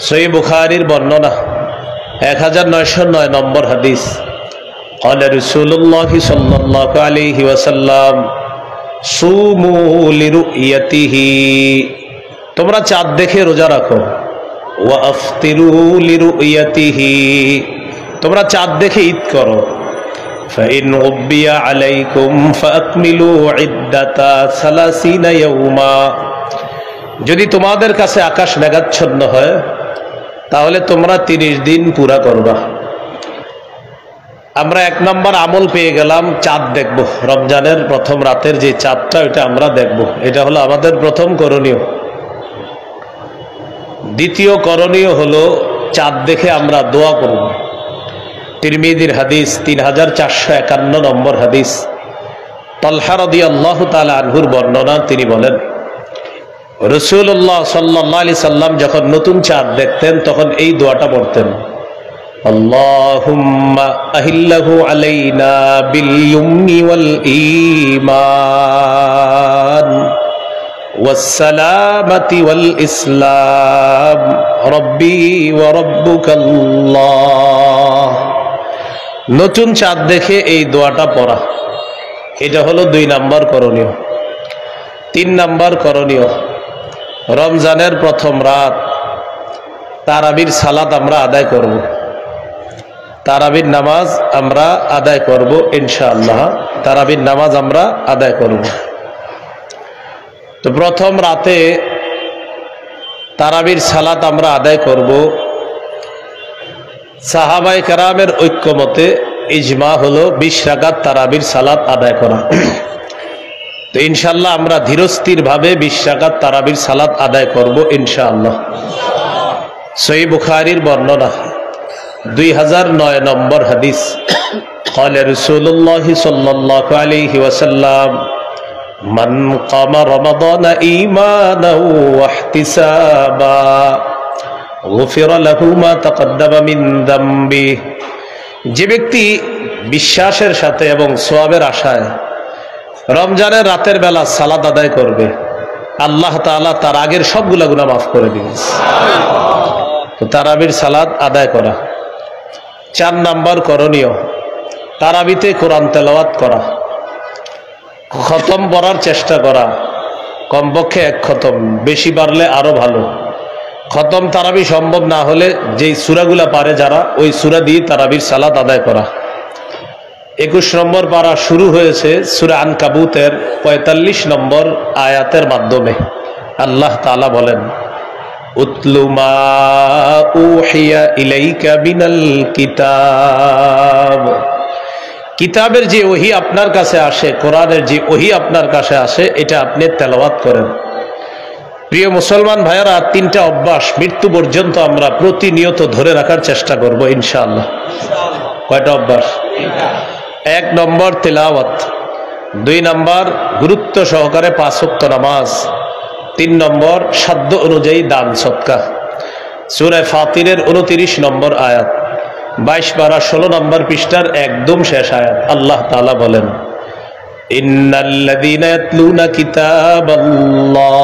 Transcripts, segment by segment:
সহিহ বুখারীর বর্ণনা 1909 নম্বর হাদিস। قال رسول الله صلى الله عليه وسلم صوموا لرؤيته, তোমরা চাঁদ দেখে রোজা রাখো। وافطروا لرؤيته, তোমরা চাঁদ দেখে ঈদ করো। فإن غبي عليكم فأكملوا عدة 30 يوما, যদি তোমাদের কাছে আকাশ মেঘাচ্ছন্ন হয় তাহলে তোমরা 30 দিন পুরা করবা। আমরা 1 নম্বর আমল পেয়ে গেলাম, চাঁদ দেখব। রমজানের প্রথম রাতের যে চাঁদটা ওটা আমরা দেখব, এটা হলো আমাদের প্রথম করণীয়। দ্বিতীয় করণীয় হলো চাঁদ দেখে আমরা দোয়া করব। তিরমিজির হাদিস 3451 নম্বর হাদিস। তালহা রাদিয়াল্লাহু তাআলা আনহুর বর্ণনা, তিনি বলেন রাসূলুল্লাহ সাল্লাল্লাহু আলাইহি সাল্লাম যখন নতুন চাঁদ দেখতেন তখন এই দোয়াটা পড়তেন, আল্লাহুম্মা আহিল্লাহু আলাইনা বিল ইয়ুমনি ওয়াল ঈমান ওয়াস সালামাতি ওয়াল ইসলাম রব্বি ওয়া রাব্বুকাল্লাহ। নতুন চাঁদ দেখে এই দোয়াটা পড়া, এটা হলো 2 নম্বর করণীয়। 3 নম্বর করণীয়, রমজানের প্রথম রাত তারাবির সালাত আমরা আদায় করব। তারাবির নামাজ আমরা আদায় করব ইনশাআল্লাহ। তারাবির নামাজ আমরা আদায় করব। তো প্রথম রাতে তারাবির সালাত আমরা আদায় করব। সাহাবায়ে কেরামের ঐক্যমতে ইজমা হলো 20 রাকাত তারাবির সালাত আদায় করা। তো ইনশাআল্লাহ আমরা ধীরস্থির ভাবে 20 রাকাত তারাবির সালাত আদায় করব ইনশাআল্লাহ। সহিহ বুখারীর বর্ণনা 2009 নম্বর হাদিস। قال رسول الله صلى الله عليه وسلم من قام رمضان إيمانا واحتسابا غفر له ما تقدم من ذنبه, যে ব্যক্তি বিশ্বাসের সাথে এবং সওয়াবের আশায় রমজানের রাতের বেলা সালাত আদায় করবে, আল্লাহ তাআলা তার আগের সবগুলা গুনাহ মাফ করে দিবেন। তো তারাবির সালাত আদায় করা। 4 নম্বর করণীয়, তারাবিতে কোরআন তেলাওয়াত করা, খতম পড়ার চেষ্টা করা, কমপক্ষে 1 খতম, বেশি পারলে আরো ভালো। খতম তারাবি সম্ভব না হলে যেই সূরাগুলা পারে যারা, ওই সূরা দিয়ে তারাবির সালাত আদায় করা। 21 নম্বর পারা শুরু হয়েছে সূরা আনকাবুতের 45 নম্বর আয়াতের মাধ্যমে। আল্লাহ তাআলা বলেন, উতলু মা উহিয়া ইলাইকা মিনাল কিতাব, কিতাবের যে ওহী আপনার কাছে আসে, কোরআনের যে ওহী আপনার কাছে আসে, এটা আপনি তেলাওয়াত করেন। প্রিয় মুসলমান ভাইয়েরা, 3টা অভ্যাস মৃত্যু পর্যন্ত আমরা প্রতিনিয়ত ধরে রাখার চেষ্টা করব ইনশাআল্লাহ। কয়টা অভ্যাস? 1 নম্বর তেলাওয়াত, 2 নম্বর গুরুত্ব সহকারে 5 ওয়াক্ত নামাজ, 3 নম্বর সাধ্য অনুযায়ী দান সদকা। সূরা ফাতিরের 29 নম্বর আয়াত, 22 পারা 16 নম্বর পৃষ্ঠার একদম শেষ আয়াত। আল্লাহ তাআলা বলেন, ইন্নাল্লাযীনা ইয়াতলুনা কিতাবাল্লাহ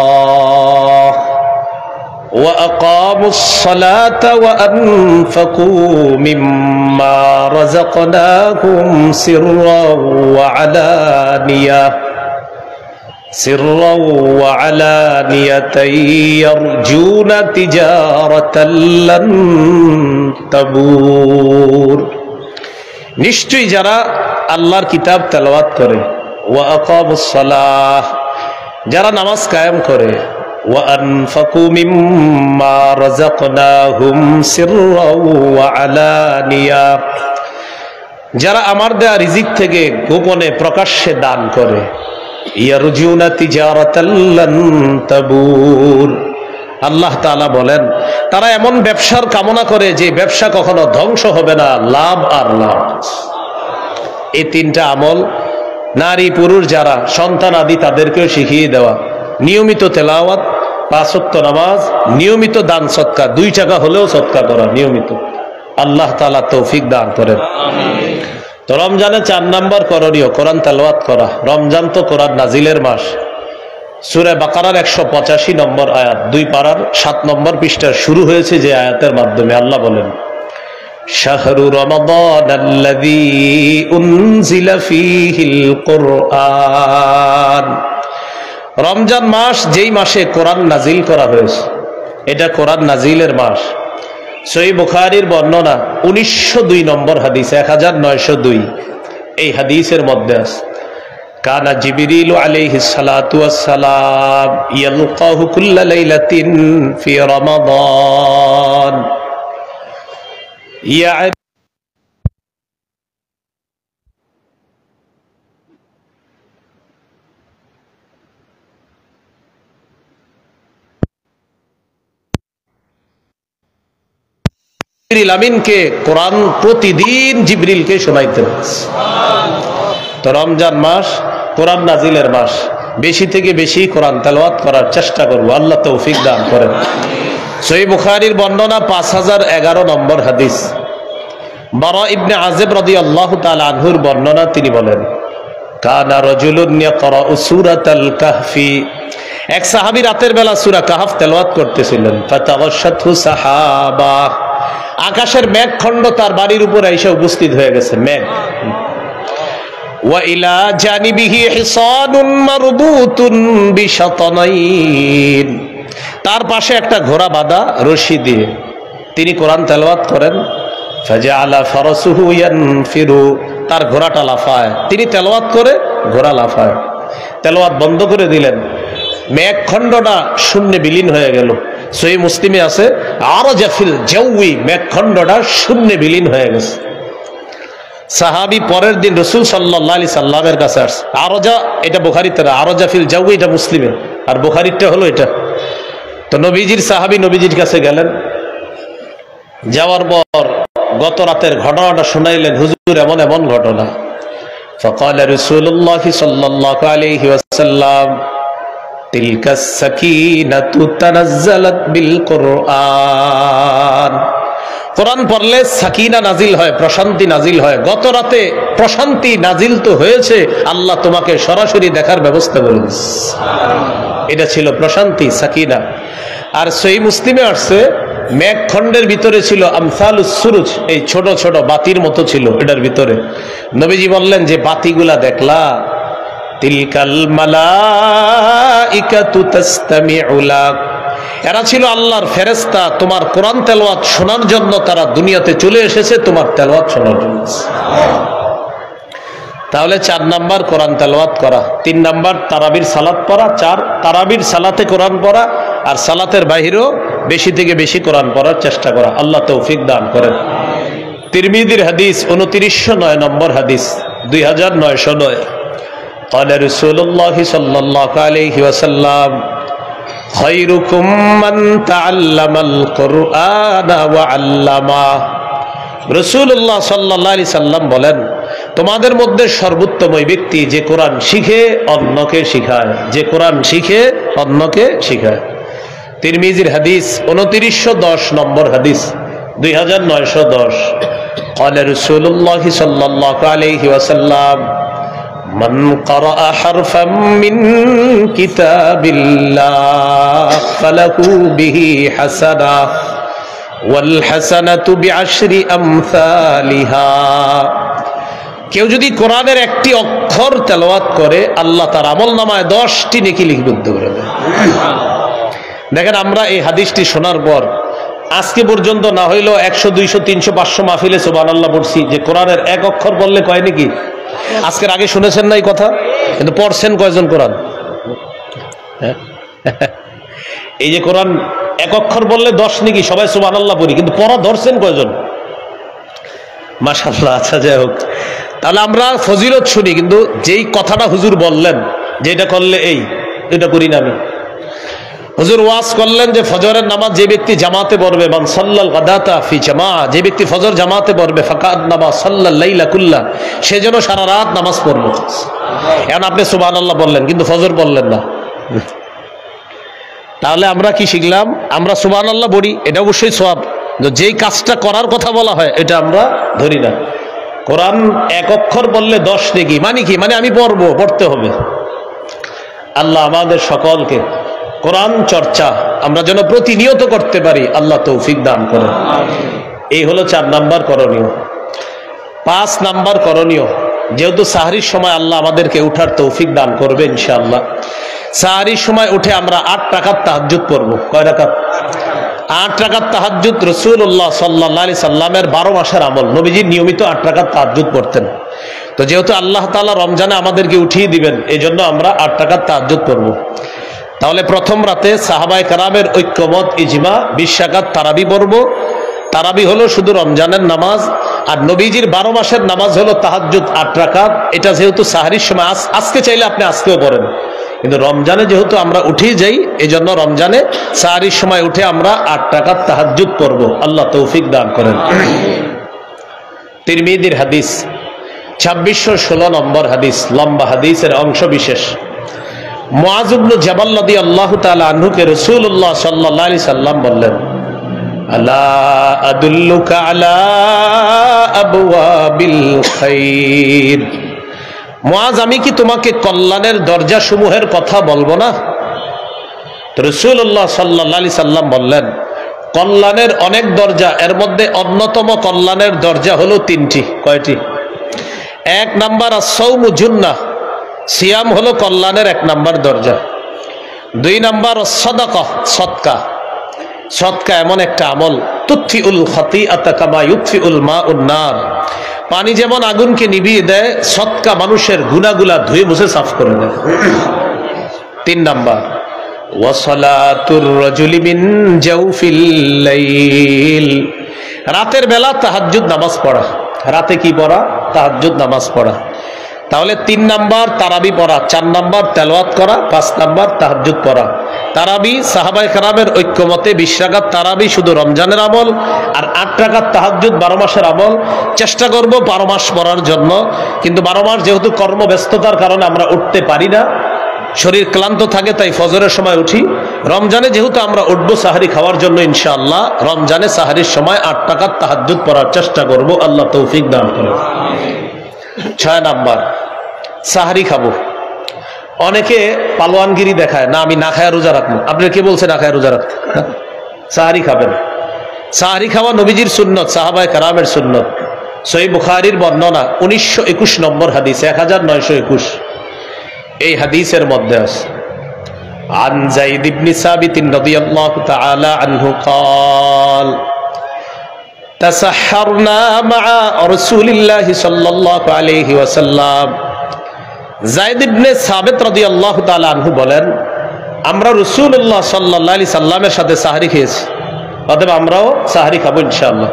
ওয়া আকামুস সালাতা ওয়া আনফাকু মিম্মা রাযাকনাহুম সিররাও ওয়া আলানিয়াতান ইয়ারজুনা তিজারাতাল লান তাবুর। নিশ্চয়ই যারা আল্লাহর কিতাব তেলাওয়াত করে, ওয়া আকামুস সালাহ, যারা নামাজ কায়েম করে, ওয়া আনফাকু মিম্মা রাযাকনাহুম সিররাও ওয়া আলানিয়া, যারা আমার দেয়া রিজিক থেকে গোপনে প্রকাশ্যে দান করে, ইয়ারজুনা তিজারাতাল লান তাবুর। আল্লাহ তাআলা বলেন, তারা এমন ব্যবসার কামনা করে যে ব্যবসা কখনো ধ্বংস হবে না, লাভ আর লাভ। এই 3টা আমল নারী পুরুষ যারা সন্তান আদি তাদেরকেও শিখিয়ে দেওয়া। নিয়মিত তেলাওয়াত, 5 ওয়াক্ত নামাজ, নিয়মিত দান সদকা, 2 টাকা হলেও সদকা করা নিয়মিত। আল্লাহ তাআলা তৌফিক দান করেন। তো রমজানে 4 নম্বর করণীয় কোরআন তেলাওয়াত করা। রমজান তো কোরআন নাজিলের মাস। সূরা বাকারার 185 নম্বর আয়াত, 2 পারার 7 নম্বর পৃষ্ঠা শুরু হয়েছে যে আয়াতের মাধ্যমে আল্লাহ বলেন, শাহরু রমাদানাল্লাযী উনজিলা ফীহিল কুরআন, রমজান মাস যেই মাসে কোরআন নাজিল করা হয়েছে, এটা কোরআন নাজিলের মাস। সহিহ বুখারীর বর্ণনা 1902 নম্বর হাদিস, 1902, এই হাদিসের মধ্যে আছে, কানা জিবরিল আলাইহিস সালাতু ওয়াস সালাম ইয়ালকাহু কুল্লা লাইলাতিন ফি রমাদান জিবরিল আমিনকে কোরআন প্রতিদিন জিবরিলকে শোনাইতেন। তো রমজান মাস কোরআন নাজিলের মাস, বেশি থেকে বেশি কোরআন তেলাওয়াত করার চেষ্টা করব, আল্লাহ তৌফিক দান করেন। সহিহ বুখারীর বর্ণনা 5011 নম্বর হাদিস, বারা ইবনে আযিব রাদিয়াল্লাহু তাআলা আনহুর বর্ণনা, তিনি বলেন, কানা রাজুলুন ইয়াকরাউ সূরাতাল কাহফি, এক সাহাবী রাতের বেলা সূরা কাহফ তেলাওয়াত করতেছিলেন, ফাতাগাশাতহু সাহাবা, আকাশের মেঘখণ্ড তার বাড়ির উপর এসে উপস্থিত হয়ে গেছে, মেঘ। ওয়া ইলা জানিবিহি হিসানুন মারবুতুন বিশাতানাইন, তার পাশে একটা ঘোড়া বাঁধা রশি দিয়ে তিনি কোরআন তেলাওয়াত করেন। ফাজআলা ফারাসুহু ইয়ানফিরু, তার ঘোড়াটা লাফায়, তিনি তেলাওয়াত করে ঘোড়া লাফায়। তেলাওয়াত বন্ধ করে দিলেন, মেঘখণ্ডটা শূন্যে বিলীন হয়ে গেল। সহিহ মুসলিমে আছে, আরজা ফিল জাওয়ি, মেঘখণ্ডটা শূন্যে বিলীন হয়ে গেছে। সাহাবী পরের দিন রাসূল সাল্লাল্লাহু আলাইহি সাল্লামের কাছে আসছে, আরজা এটা বুখারীতে না, আরজা ফিল জাওয়ি এটা মুসলিমে, আর বুখারীতে হলো এটা। তো নবীজির সাহাবী নবীজির কাছে গেলেন, যাওয়ার পর গত রাতের ঘটনাটা শুনাইলেন, হুজুর এমন এমন ঘটনা। ফাকালা রাসূলুল্লাহ সাল্লাল্লাহু আলাইহি ওয়াসাল্লাম, তিলকাস সাকিনাতু তানাজ্জালাত বিল কুরআন, কোরআন পড়লে সাকিনা নাজিল হয়, প্রশান্তি নাজিল হয়। গত রাতে প্রশান্তি নাজিল তো হয়েছে, আল্লাহ তোমাকে সরাসরি দেখার ব্যবস্থা করলেন, এটা ছিল প্রশান্তি, সাকিনা। আর সহিহ মুসলিমে আসছে, মেঘখণ্ডের ভিতরে ছিল আমসালুস সুরুজ, এই ছোট ছোট বাতির মতো ছিল এটার ভিতরে। নবীজি বললেন যে বাতিগুলা দেখলা, তিলকাল মালাইকাতু তাসতামিউ লাক, এরা ছিল আল্লাহর ফেরেশতা, তোমার কোরআন তেলাওয়াত শোনার জন্য তারা দুনিয়াতে চলে এসেছে, তোমার তেলাওয়াত শোনার জন্য। তাহলে 4 নাম্বার কোরআন তেলাওয়াত করা, 3 নাম্বার তারাবির সালাত পড়া, 4 তারাবির সালাতে কোরআন পড়া, আর সালাতের বাহিরেও বেশি থেকে বেশি কোরআন পড়ার চেষ্টা করা, আল্লাহ তৌফিক দান করেন। তিরমিজির হাদিস 2909 নম্বর হাদিস, 2909, قال رسول الله صلى الله عليه وسلم خيركم من تعلم القرآن وعلمه, রাসূলুল্লাহ সাল্লাল্লাহু আলাইহি সাল্লাম বলেন, তোমাদের মধ্যে সর্বোত্তম ওই ব্যক্তি যে কোরআন শিখে অন্যকে শিখায়, যে কোরআন শিখে অন্যকে শিখায়। তিরমিজির হাদিস 2910 নম্বর হাদিস, 2910, قال رسول الله صلى الله عليه وسلم من قرأ حرفا من كتاب الله فله به حسنة والحسنة بعشر أمثالها, কেউ যদি কোরআনের একটি অক্ষর তেলাওয়াত করে আল্লাহ তার আমলনামায় 10টি নেকি লিপিবদ্ধ করে দেন। দেখেন, আমরা এই হাদিসটি শোনার পর আজকে পর্যন্ত না হইলেও 100, 200, 300, 500 মাহফিলে সুবহানাল্লাহ পড়ছি যে কোরআনের এক অক্ষর বললে কয় নাকি। আজকের আগে শুনেছেন না এই কথা, কিন্তু পড়ছেন কয়জন কোরআন? এই যে কোরআন এক অক্ষর বললে 10 নাকি, সবাই সুবহানাল্লাহ পড়ি, কিন্তু পড়া ধরছেন কয়জন? মাশাআল্লাহ। আচ্ছা, যাই হোক, তাহলে আমরা ফজিলত শুনি, কিন্তু যেই কথাটা হুজুর বললেন যে এটা করলে এটা করি না আমি। হুজুর ওয়াজ করলেন যে ফজরের নামাজ যে ব্যক্তি জামাতে পড়বে, মান সাল্লাল গাদাতা ফি জামা, যে ব্যক্তি ফজর জামাতে পড়বে, ফাকাদ নামাজ সাল্লাল লাইলা কুল্লা, সে যেন সারা রাত নামাজ পড়লো। এখন আপনি সুবহানাল্লাহ বললেন কিন্তু ফজর বললেন না, তাহলে আমরা কি শিখলাম? আমরা সুবহানাল্লাহ পড়ি, এটা অবশ্যই সওয়াব, যেই কাজটা করার কথা বলা হয় এটা আমরা ধরি না। কোরআন এক অক্ষর বললে 10 নেকি, মানে কি? মানে আমি পড়তে হবে। আল্লাহ আমাদের সকলকে কোরআন চর্চা আমরা যেন প্রতিনিয়ত করতে পারি, আল্লাহ তৌফিক দান করেন। এই হলো 4 নাম্বার করণীয়। 5 নাম্বার করণীয়, যেহেতু সাহরির সময় আল্লাহ আমাদেরকে উঠার তৌফিক দান করবে ইনশাআল্লাহ, সাহরির সময় উঠে আমরা 8 রাকাত তাহাজ্জুদ পড়ব। কয় রাকাত? 8 রাকাত তাহাজ্জুদ। রাসূলুল্লাহ সাল্লাল্লাহু আলাইহি সাল্লামের 12 মাসের আমল, নবীজি নিয়মিত 8 রাকাত তাহাজ্জুদ পড়তেন। তো যেহেতু আল্লাহ তাআলা রমজানে আমাদেরকে উঠিয়ে দিবেন, এই জন্য আমরা 8 রাকাত তাহাজ্জুদ পড়ব। তাহলে প্রথম রাতে সাহাবায়ে কেরামের ঐক্যমত ইজমা 20 রাকাত তারাবি পড়ব। তারাবি হলো শুধু রমজানের নামাজ, আর নবীজির 12 মাসের নামাজ হলো তাহাজ্জুদ 8 রাকাত। এটা যেহেতু সাহরির সময়, আজকে চাইলে আপনি আজকেও পড়েন, কিন্তু রমজানে যেহেতু আমরা উঠেই যাই, এই জন্য রমজানে সাহরির সময় উঠে আমরা 8 রাকাত তাহাজ্জুদ পড়ব। আল্লাহ তৌফিক দান করেন। তিরমিজির হাদিস 2616 নম্বর হাদিস, লম্বা হাদিসের অংশ বিশেষ। মুআজ ইবনে জাবাল রাদিয়াল্লাহু তাআলা আনহুকে রাসূলুল্লাহ সাল্লাল্লাহু আলাইহি সাল্লাম বললেন, আলা আদুল্লুকা আলা আবওয়াবিল খাইর। মুআজ, আমি কি তোমাকে কল্যাণের দরজা সমূহের কথা বলবো না? তো রাসূলুল্লাহ সাল্লাল্লাহু আলাইহি সাল্লাম বললেন, কল্যাণের অনেক দরজা, এর মধ্যে অন্যতম কল্যাণের দরজা হলো 3টি। কয়টি? 1 নাম্বার আস-সাওমু জুন্নাহ, সিয়াম হলো কল্যাণের 1 নাম্বার দরজা। 2 নাম্বার সাদাকা, সদকা। সদকা এমন একটা আমল, তুতফিউল খাতিআতা কামা ইউতফিউল মাউন নার, পানি যেমন আগুনকে নিভিয়ে দেয়, সদকা মানুষের গুনাহগুলা ধুয়ে মুছে সাফ করে দেয়। 3 নাম্বার ওয়া সালাতুর রাজুলি মিন জাওফিল লাইল, রাতের বেলা তাহাজ্জুদ নামাজ পড়া। রাতে কি পড়া? তাহাজ্জুদ নামাজ পড়া। তাহলে 3 নাম্বার তারাবি পড়া, 4 নাম্বার তেলাওয়াত করা, 5 নাম্বার তাহাজ্জুদ পড়া। তারাবি সাহাবায়ে কেরামের ঐক্যমতে 20 রাকাত তারাবি শুধু রমজানের আমল, আর 8 রাকাত তাহাজ্জুদ 12 মাসের আমল। চেষ্টা করব 12 মাস পড়ার জন্য, কিন্তু 12 মাস যেহেতু কর্মব্যস্ততার কারণে আমরা উঠতে পারি না, শরীর ক্লান্ত থাকে, তাই ফজরের সময় উঠি। রমজানে যেহেতু আমরা উঠবো সাহারি খাওয়ার জন্য ইনশাআল্লাহ, রমজানে সাহারির সময় 8 রাকাত তাহাজ্জুদ পড়ার চেষ্টা করব। আল্লাহ তৌফিক দান করেন। 6 নাম্বার সাহারি খাবো। অনেকে পালোয়ানগিরি দেখায়, না আমি না খায়া রোজা রাখবো। আপনার কে বলছে না খায়া রোজা রাখতে? সাহারি খাবেন। সাহারি খাওয়া নবীজির সুন্নত, সাহাবায়ে কেরামের সুন্নত। সহিহ বুখারীর বর্ণনা 1921 নম্বর হাদিস, 1921 এই হাদিসের মধ্যে আছে, আন যায়েদ ইবনে সাবিত রাদিয়াল্লাহু তাআলা আনহু قال تسحرنا مع رسول الله صلى الله عليه وسلم। যায়েদ ইবনে সাবিত রাদিয়াল্লাহু তাআলা আনহু বলেন, আমরা রাসূলুল্লাহ সাল্লাল্লাহু আলাইহি সাল্লামের সাথে সাহরি খেয়েছি, অতএব আমরাও সাহরি খাবো ইনশাআল্লাহ।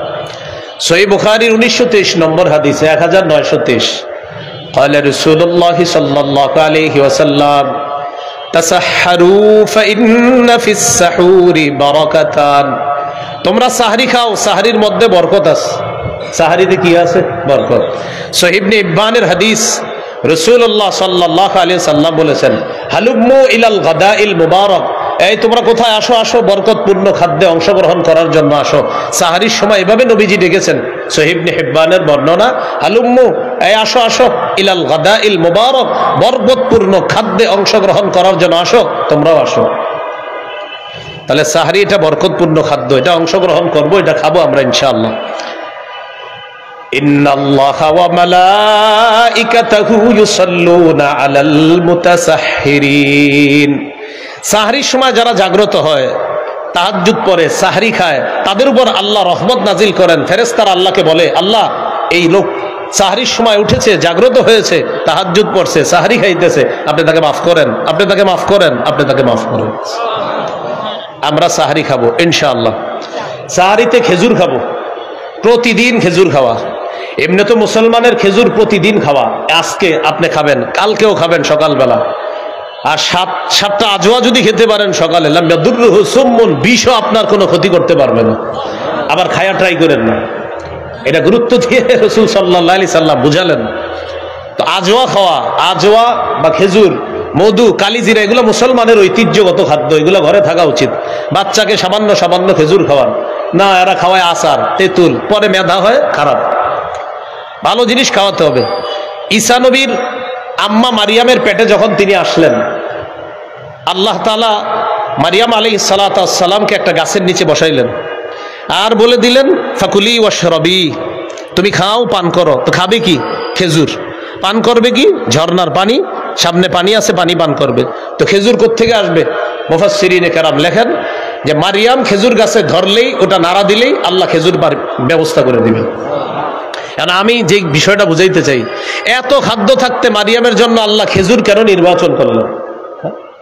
সহিহ বুখারীর 1923 নম্বর হাদিস, 1923 قال رسول الله صلى الله عليه وسلم تسحروا فإن في السحور بركتان। তোমরা সাহরি খাও, সাহরির মধ্যে বরকত আছে। সাহরিতে কি আছে? বরকত। সহিহ ইবনে ইবনের হাদিস, রাসূলুল্লাহ সাল্লাল্লাহু আলাইহি সাল্লাম বলেছেন, হালুম্মু ইলাল গাদাইল মুবারক, এই তোমরা কোথায়? আসো আসো, বরকতপূর্ণ খাদ্যে অংশগ্রহণ করার জন্য আসো। সাহরির সময় এভাবে নবীজি ডেকেছেন, সহিহ ইবনে হিব্বানের বর্ণনা, হালুম্মু, এই আসো আসো, ইলাল গাদাইল মুবারক, বরকতপূর্ণ খাদ্যে অংশগ্রহণ করার জন্য আসো, তোমরাও আসো। তাহলে সাহরি এটা বরকতপূর্ণ খাদ্য, এটা অংশগ্রহণ করব, এটা খাবো আমরা ইনশাআল্লাহ। ইন্নাল্লাহা ওয়া মালাইকাতাহু ইউসাল্লুনা আলাল মুতাসাহহিরিন। সাহরির সময় যারা জাগ্রত হয়, তাহাজ্জুদ পড়ে, সাহরি খায়, তাদের উপর আল্লাহ রহমত নাজিল করেন। ফেরেশতারা আল্লাহকে বলে, আল্লাহ এই লোক সাহরির সময় উঠেছে, জাগ্রত হয়েছে, তাহাজ্জুদ পড়ছে, সাহরি খাইতেছে, আপনি তাকে মাফ করেন, আপনি তাকে মাফ করেন, আপনি তাকে মাফ করেন। আমরা সাহারি খাবো ইনশাআল্লাহ। সাহারিতে খেজুর খাবো, প্রতিদিন খেজুর খাওয়া। এমনি তো মুসলমানের খেজুর প্রতিদিন খাওয়া, আজকে আপনি খাবেন, কালকেও খাবেন সকালবেলা। আর 7টা আজওয়া যদি খেতে পারেন সকালে, লাম ইয়াদুররুহু সুম্মুন, বিষও আপনার কোনো ক্ষতি করতে পারবে না। আবার খায়া ট্রাই করেন না, এটা গুরুত্ব দিয়ে রাসূল সাল্লাল্লাহু আলাইহি সাল্লাম বুঝালেন। তো আজওয়া খাওয়া, আজওয়া বা খেজুর, মধু, কালিজিরা, এগুলো মুসলমানের ঐতিহ্যগত খাদ্য, এগুলো ঘরে থাকা উচিত। বাচ্চাকে সামান্য সামান্য খেজুর খাওয়ান না, এরা খাওয়ায় আচার, তেঁতুল, পরে মেধা হয় খারাপ। ভালো জিনিস খাওয়াতে হবে। ঈসা নবীর আম্মা মারিয়ামের পেটে যখন তিনি আসলেন, আল্লাহ তাআলা মারিয়াম আলাইহিস সালামকে একটা গাছের নিচে বসাইলেন আর বলে দিলেন ফাকুলি ওয়াশরাবি, তুমি খাও পান করো। তো খাবে কি? খেজুর। পান করবে কি? ঝর্ণার পানি, সামনে পানি আছে, পানি পান করবে। তো খেজুর কোত্থেকে আসবে? মুফাসসিরিনে কেরাম লেখেন যে মারিয়াম খেজুর গাছে ধরলেই, ওটা নাড়া দিলেই আল্লাহ খেজুর ব্যবস্থা করে দিবেন। কারণ আমি যে বিষয়টা বুঝাইতে চাই, এত খাদ্য থাকতে মারিয়ামের জন্য আল্লাহ খেজুর কেন নির্বাচন করলেন?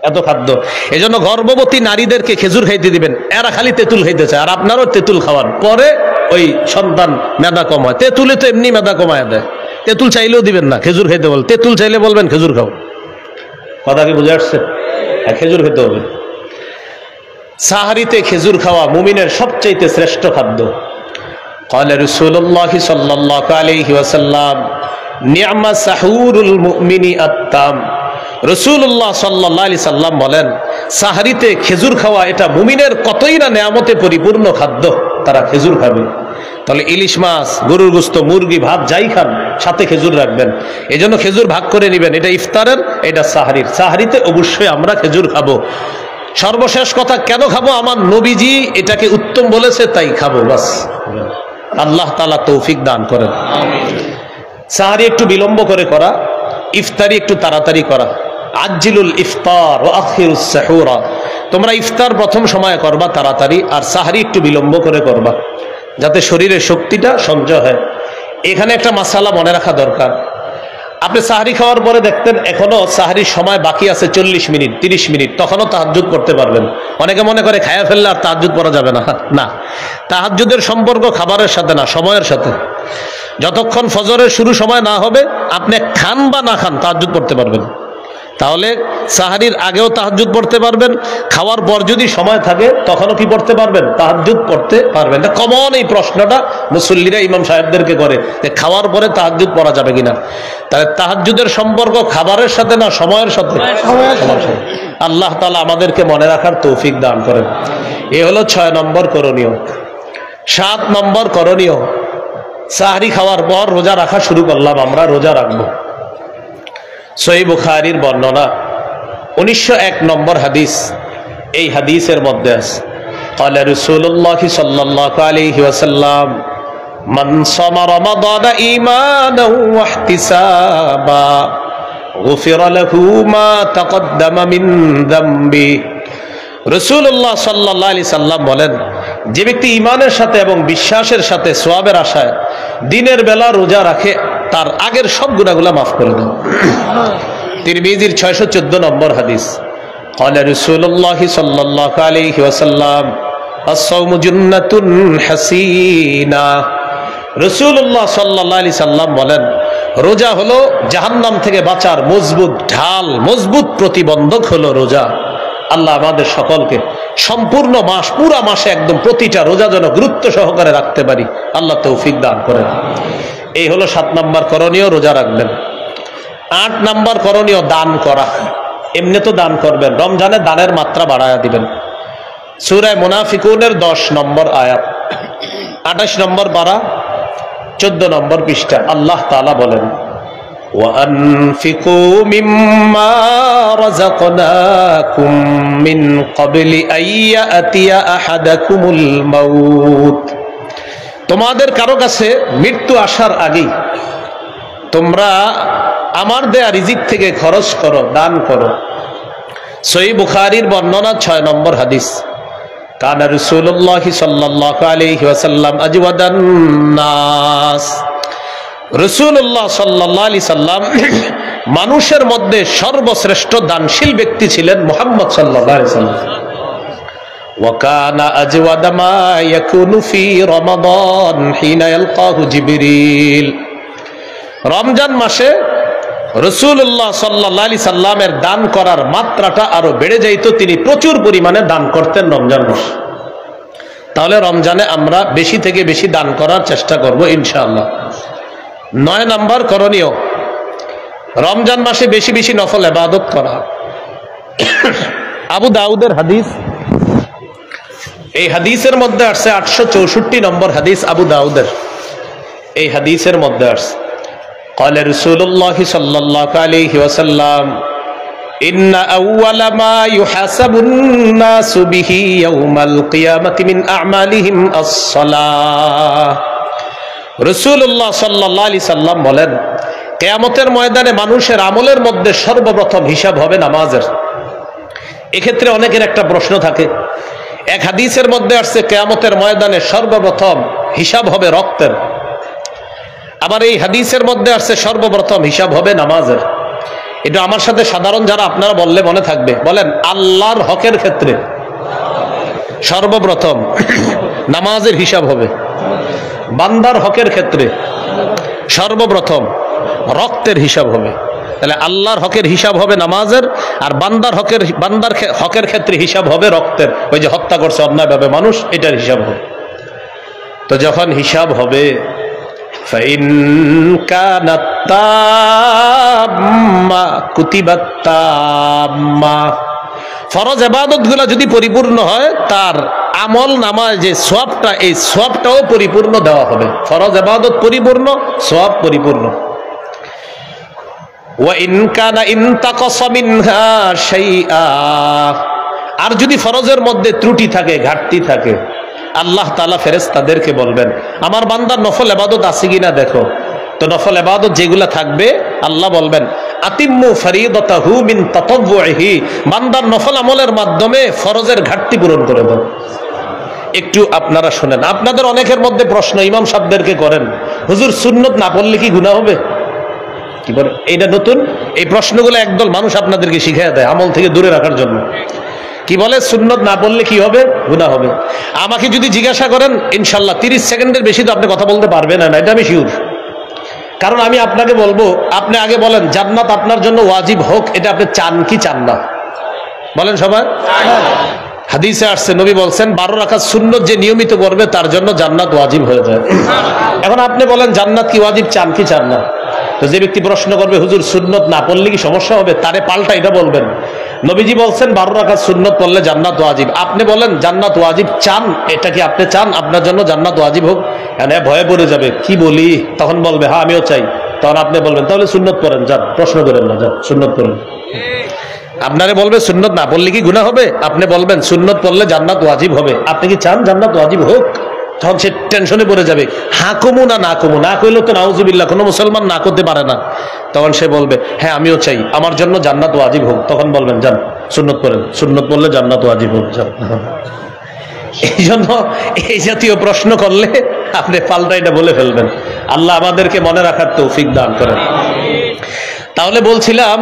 এত খাদ্য, এজন্য গর্ভবতী নারীদেরকে খেজুর খাইতে দিবেন। এরা খালি তেঁতুল খাইতে চায়, আর আপনারও তেঁতুল খাওয়ান, পরে ওই সন্তান মেধা কমায়। তেঁতুলে তো এমনি মেধা কমায় দেয়, তেঁতুল চাইলেও দিবেন না, খেজুর খাইতে বল। তেঁতুল চাইলে বলবেন খেজুর খাও। কথা কি বুঝে আসছে? খেজুর খেতে হবে। সাহারিতে খেজুর খাওয়া মুমিনের সবচাইতে শ্রেষ্ঠ খাদ্য। قال رسول الله صلى الله عليه وسلم نعم سحور المؤمن التام। রাসূলুল্লাহ সাল্লাল্লাহু আলাইহি সাল্লাম বলেন, সাহারিতে খেজুর খাওয়া এটা মুমিনের কতই না নেয়ামতে পরিপূর্ণ খাদ্য, তারা খেজুর খাবে। তাহলে ইলিশ মাছ, গরুর গোশত, মুরগি, ভাত যাই খান, সাথে খেজুর রাখবেন। এজন্য খেজুর ভাগ করে নেবেন, এটা ইফতারের, এটা সাহারির। সাহারিতে অবশ্যই আমরা খেজুর খাবো। সর্বশেষ কথা, কেন খাবো? আমার নবীজি এটাকে উত্তম বলেছে, তাই খাবো, বাস। আল্লাহ তাআলা তৌফিক দান করেন। সাহারি একটু বিলম্ব করে করা, ইফতারি একটু তাড়াতাড়ি করা। আজ্জিলুল ইফতার ওয়া আখিরুস সাহুরা, তোমরা ইফতার প্রথম সময়ে করবা তাড়াতাড়ি, আর সাহারি একটু বিলম্ব করে করবা, যাতে শরীরের শক্তিটা সঞ্চয় হয়। এখানে একটা মাসালা মনে রাখা দরকার। আপনি সাহারি খাওয়ার পরে দেখতেন এখনো সাহারির সময় বাকি আছে 40 মিনিট 30 মিনিট, তখনও তাহাজ্জুদ পড়তে পারবেন। অনেকে মনে করে খায়া ফেললে আর তাহাজ্জুদ পড়া যাবে না। না, তাহাজ্জুদের সম্পর্ক খাবারের সাথে না, সময়ের সাথে। যতক্ষণ ফজরের শুরু সময় না হবে, আপনি খান বা না খান তাহাজ্জুদ পড়তে পারবেন। তাহলে সাহারির আগেও তাহাজ্জুদ পড়তে পারবেন, খাওয়ার পর যদি সময় থাকে তখনও কি পড়তে পারবেন? তাহাজ্জুদ পড়তে পারবেন। এটা কমন এই প্রশ্নটা মুসল্লিরা ইমাম সাহেবদেরকে করে যে খাওয়ার পরে তাহাজ্জুদ পড়া যাবে কিনা। তাহলে তাহাজ্জুদের সম্পর্ক খাবারের সাথে না, সময়ের সাথে। আল্লাহ তাআলা আমাদেরকে মনে রাখার তৌফিক দান করেন। এ হলো 6 নম্বর করণীয়। 7 নম্বর করণীয়, সাহারি খাওয়ার পর রোজা রাখা শুরু করলাম, আমরা রোজা রাখবো। সহিহ বুখারীর বর্ণনা 1901 নম্বর হাদিস। এই হাদিসের মধ্যে আছে قال رسول الله صلى الله عليه وسلم من صام رمضان إيمانا واحتسابا غفر له ما تقدم من ذنبه। রাসূলুল্লাহ সাল্লাল্লাহু আলাইহি সাল্লাম বলেন, যে ব্যক্তি ঈমানের সাথে এবং বিশ্বাসের সাথে সওয়াবের আশায় দিনের বেলা রোজা রাখে, তার আগের সব গুনাহগুলো মাফ করে দেন। তিরমিজির 614 নম্বর হাদিস। قال رسول الله صلى الله عليه وسلم الصوم جنة حسينة। রাসূলুল্লাহ সাল্লাল্লাহু আলাইহি সাল্লাম বলেন, রোজা হলো জাহান্নাম থেকে বাঁচার মজবুত ঢাল, মজবুত প্রতিবন্ধক হলো রোজা। আল্লাহ আমাদের সকলকে সম্পূর্ণ মাস, পুরা মাসে একদম প্রতিটা রোজা যেন গুরুত্ব সহকারে রাখতে পারি, আল্লাহ তৌফিক দান করেন। এই হলো 7 নম্বর করণীয়, রোজা রাখবেন। 8 নম্বর করণীয়, দান করা। এমনি তো দান করবেন, রমজানে দানের মাত্রা বাড়ায়া দিবেন। সূরা মুনাফিকুনের 10 নম্বর আয়াত, 28 নম্বর পারা, 14 নম্বর পৃষ্ঠা। আল্লাহ তাআলা বলেন, وَأَنفِقُوا مِمَّا رَزَقْنَاكُم مِّن قَبْلِ أَن يَأْتِيَ أَحَدَكُمُ الْمَوْتُ। তোমাদের কারো কাছে মৃত্যু আসার আগেই তোমরা আমার দেয়া রিজিক থেকে খরচ করো, দান করো। সহিহ বুখারীর বর্ণনা 6 নম্বর হাদিস। কানা রাসূলুল্লাহ সাল্লাল্লাহু আলাইহি ওয়াসাল্লাম আজওয়াদান নাস। রাসূলুল্লাহ সাল্লাল্লাহু আলাইহি সাল্লাম মানুষের মধ্যে সর্বশ্রেষ্ঠ দানশীল ব্যক্তি ছিলেন মুহাম্মদ সাল্লাল্লাহু আলাইহি সাল্লাম। ওয়া কানা আজওয়াদা মা ইয়াকুনু ফি রমাদান হিনা ইয়ালকাহু জিবরিল। রমজান মাসে রাসূলুল্লাহ সাল্লাল্লাহু আলাইহি সাল্লামের দান করার মাত্রাটা আরো বেড়ে যাইত, তিনি প্রচুর পরিমাণে দান করতেন রমজান মাসে। তাহলে রমজানে আমরা বেশি থেকে বেশি দান করার চেষ্টা করব ইনশাআল্লাহ। 9 নম্বর করণীয়, রমজান মাসে বেশি বেশি নফল ইবাদত করা। আবু দাউদের হাদিস, এই হাদিসের মধ্যে আসছে 864 নম্বর হাদিস আবু দাউদের। এই হাদিসের মধ্যে আসছে قال رسول الله صلى الله عليه وسلم ইন্না আউওয়ালা মা ইউহাসাবুন নাসু বিহি ইয়াউমাল কিয়ামাতি মিন আমালিহিম আস-সালাহ। রাসূলুল্লাহ সাল্লাল্লাহু আলাইহি সাল্লাম বলেন, কিয়ামতের ময়দানে মানুষের আমলের মধ্যে সর্বপ্রথম হিসাব হবে নামাজের। এক্ষেত্রে অনেকের একটা প্রশ্ন থাকে, এক হাদিসের মধ্যে আসছে কিয়ামতের ময়দানে সর্বপ্রথম হিসাব হবে রক্তের, আবার এই হাদিসের মধ্যে আসছে সর্বপ্রথম হিসাব হবে নামাজের। এটা আমার সাথে সাধারণ যারা আপনারা বললে মনে থাকবে, বলেন আল্লাহর হকের ক্ষেত্রে সর্বপ্রথম নামাজের হিসাব হবে, বান্দার হকের ক্ষেত্রে সর্বপ্রথম রক্তের হিসাব হবে। তাহলে আল্লাহর হকের হিসাব হবে নামাজের, আর বান্দার হকের ক্ষেত্রে হিসাব হবে রক্তের। ওই যে হত্যা করছে অন্যায়ভাবে মানুষ, এটার হিসাব হবে। তো যখন হিসাব হবে, ফাইন কানাত তাম্মা কুতিবাত তাম্মা, ফরজ ইবাদতগুলো যদি পরিপূর্ণ হয়, তার আমল নামায় যে সওয়াবটা, এই সওয়াবটাও পরিপূর্ণ দেওয়া হবে। ফরজ ইবাদত পরিপূর্ণ, সওয়াব পরিপূর্ণ। ওয়া ইন কানা ইনতাকাসা মিনহা শাইআ, আর যদি ফরজের মধ্যে ত্রুটি থাকে, ঘাটতি থাকে, আল্লাহ তাআলা ফেরেশতাদেরকে বলবেন, আমার বান্দার নফল ইবাদত আছে কিনা দেখো। তো নফল ইবাদত যেগুলা থাকবে, আল্লাহ বলবেন আতিম্মু ফরিদাতাহু মিন তাতাওউহি, বান্দার নফল আমলের মাধ্যমে ফরজের ঘাটতি পূরণ করে দাও। একটু আপনারা শুনেন, আপনাদের অনেকের মধ্যে প্রশ্ন ইমাম সাহেবদেরকে করেন, হুজুর সুন্নত না পড়লে কি গুনাহ হবে? কি বলে এইটা নতুন, এই প্রশ্নগুলো একদল মানুষ আপনাদেরকে শিখিয়ে দেয় আমল থেকে দূরে রাখার জন্য। কি বলে সুন্নত না পড়লে কি হবে? গুনাহ হবে। আমাকে যদি জিজ্ঞাসা করেন, ইনশাল্লাহ 30 সেকেন্ডের বেশি তো আপনি কথা বলতে পারবেন না, এটা আমি শিওর। কারণ আমি আপনাকে বলবো, আপনি আগে বলেন জান্নাত আপনার জন্য ওয়াজিব হোক, এটা আপনি চান কি চান না? বলেন সবাই। হাদিসে আসছে, নবী বলছেন 12 রাকাত সুন্নত যে নিয়মিত করবে তার জন্য জান্নাত ওয়াজিব হয়ে যায়। এখন আপনি বলেন জান্নাত কি ওয়াজিব, চান কি চান না? তো যে ব্যক্তি প্রশ্ন করবে হুজুর সুন্নত না পড়লে কি সমস্যা হবে, তারে পাল্টা এটা বলবেন, নবীজি বলছেন 12 রাকাত সুন্নত পড়লে জান্নাত ওয়াজিব। আপনি বলেন জান্নাত ওয়াজিব চান, এটা কি আপনি চান আপনার জন্য জান্নাত ওয়াজিব হোক? এনে ভয়ে পড়ে যাবে, কি বলি, তখন বলবে হ্যাঁ আমিও চাই। তখন আপনি বলবেন তাহলে সুন্নত পড়েন, যান প্রশ্ন করেন না, যান সুন্নত পড়েন। আপনারে বলবে সুন্নত না পড়লে কি গুনাহ হবে, আপনি বলবেন সুন্নত পড়লে জান্নাত ওয়াজিব হবে। আপনি কি চান জান্নাত ওয়াজিব হোক? তখন সে টেনশনে পড়ে যাবে, হ্যাঁ কমু না, না কমু, না কইলে তো নাউজুবিল্লাহ, কোনো মুসলমান না করতে পারে না। তখন সে বলবে হ্যাঁ আমিও চাই, আমার জন্য জান্নাত ওয়াজিব হোক। তখন বলবেন যান সুন্নত পড়েন, সুন্নত পড়লে জান্নাত ওয়াজিব হোক, যান। এই জন্য এই জাতীয় প্রশ্ন করলে আপনি পাল্টা এটা বলে ফেলবেন। আল্লাহ আমাদেরকে মনে রাখার তৌফিক দান করেন। তাহলে বলছিলাম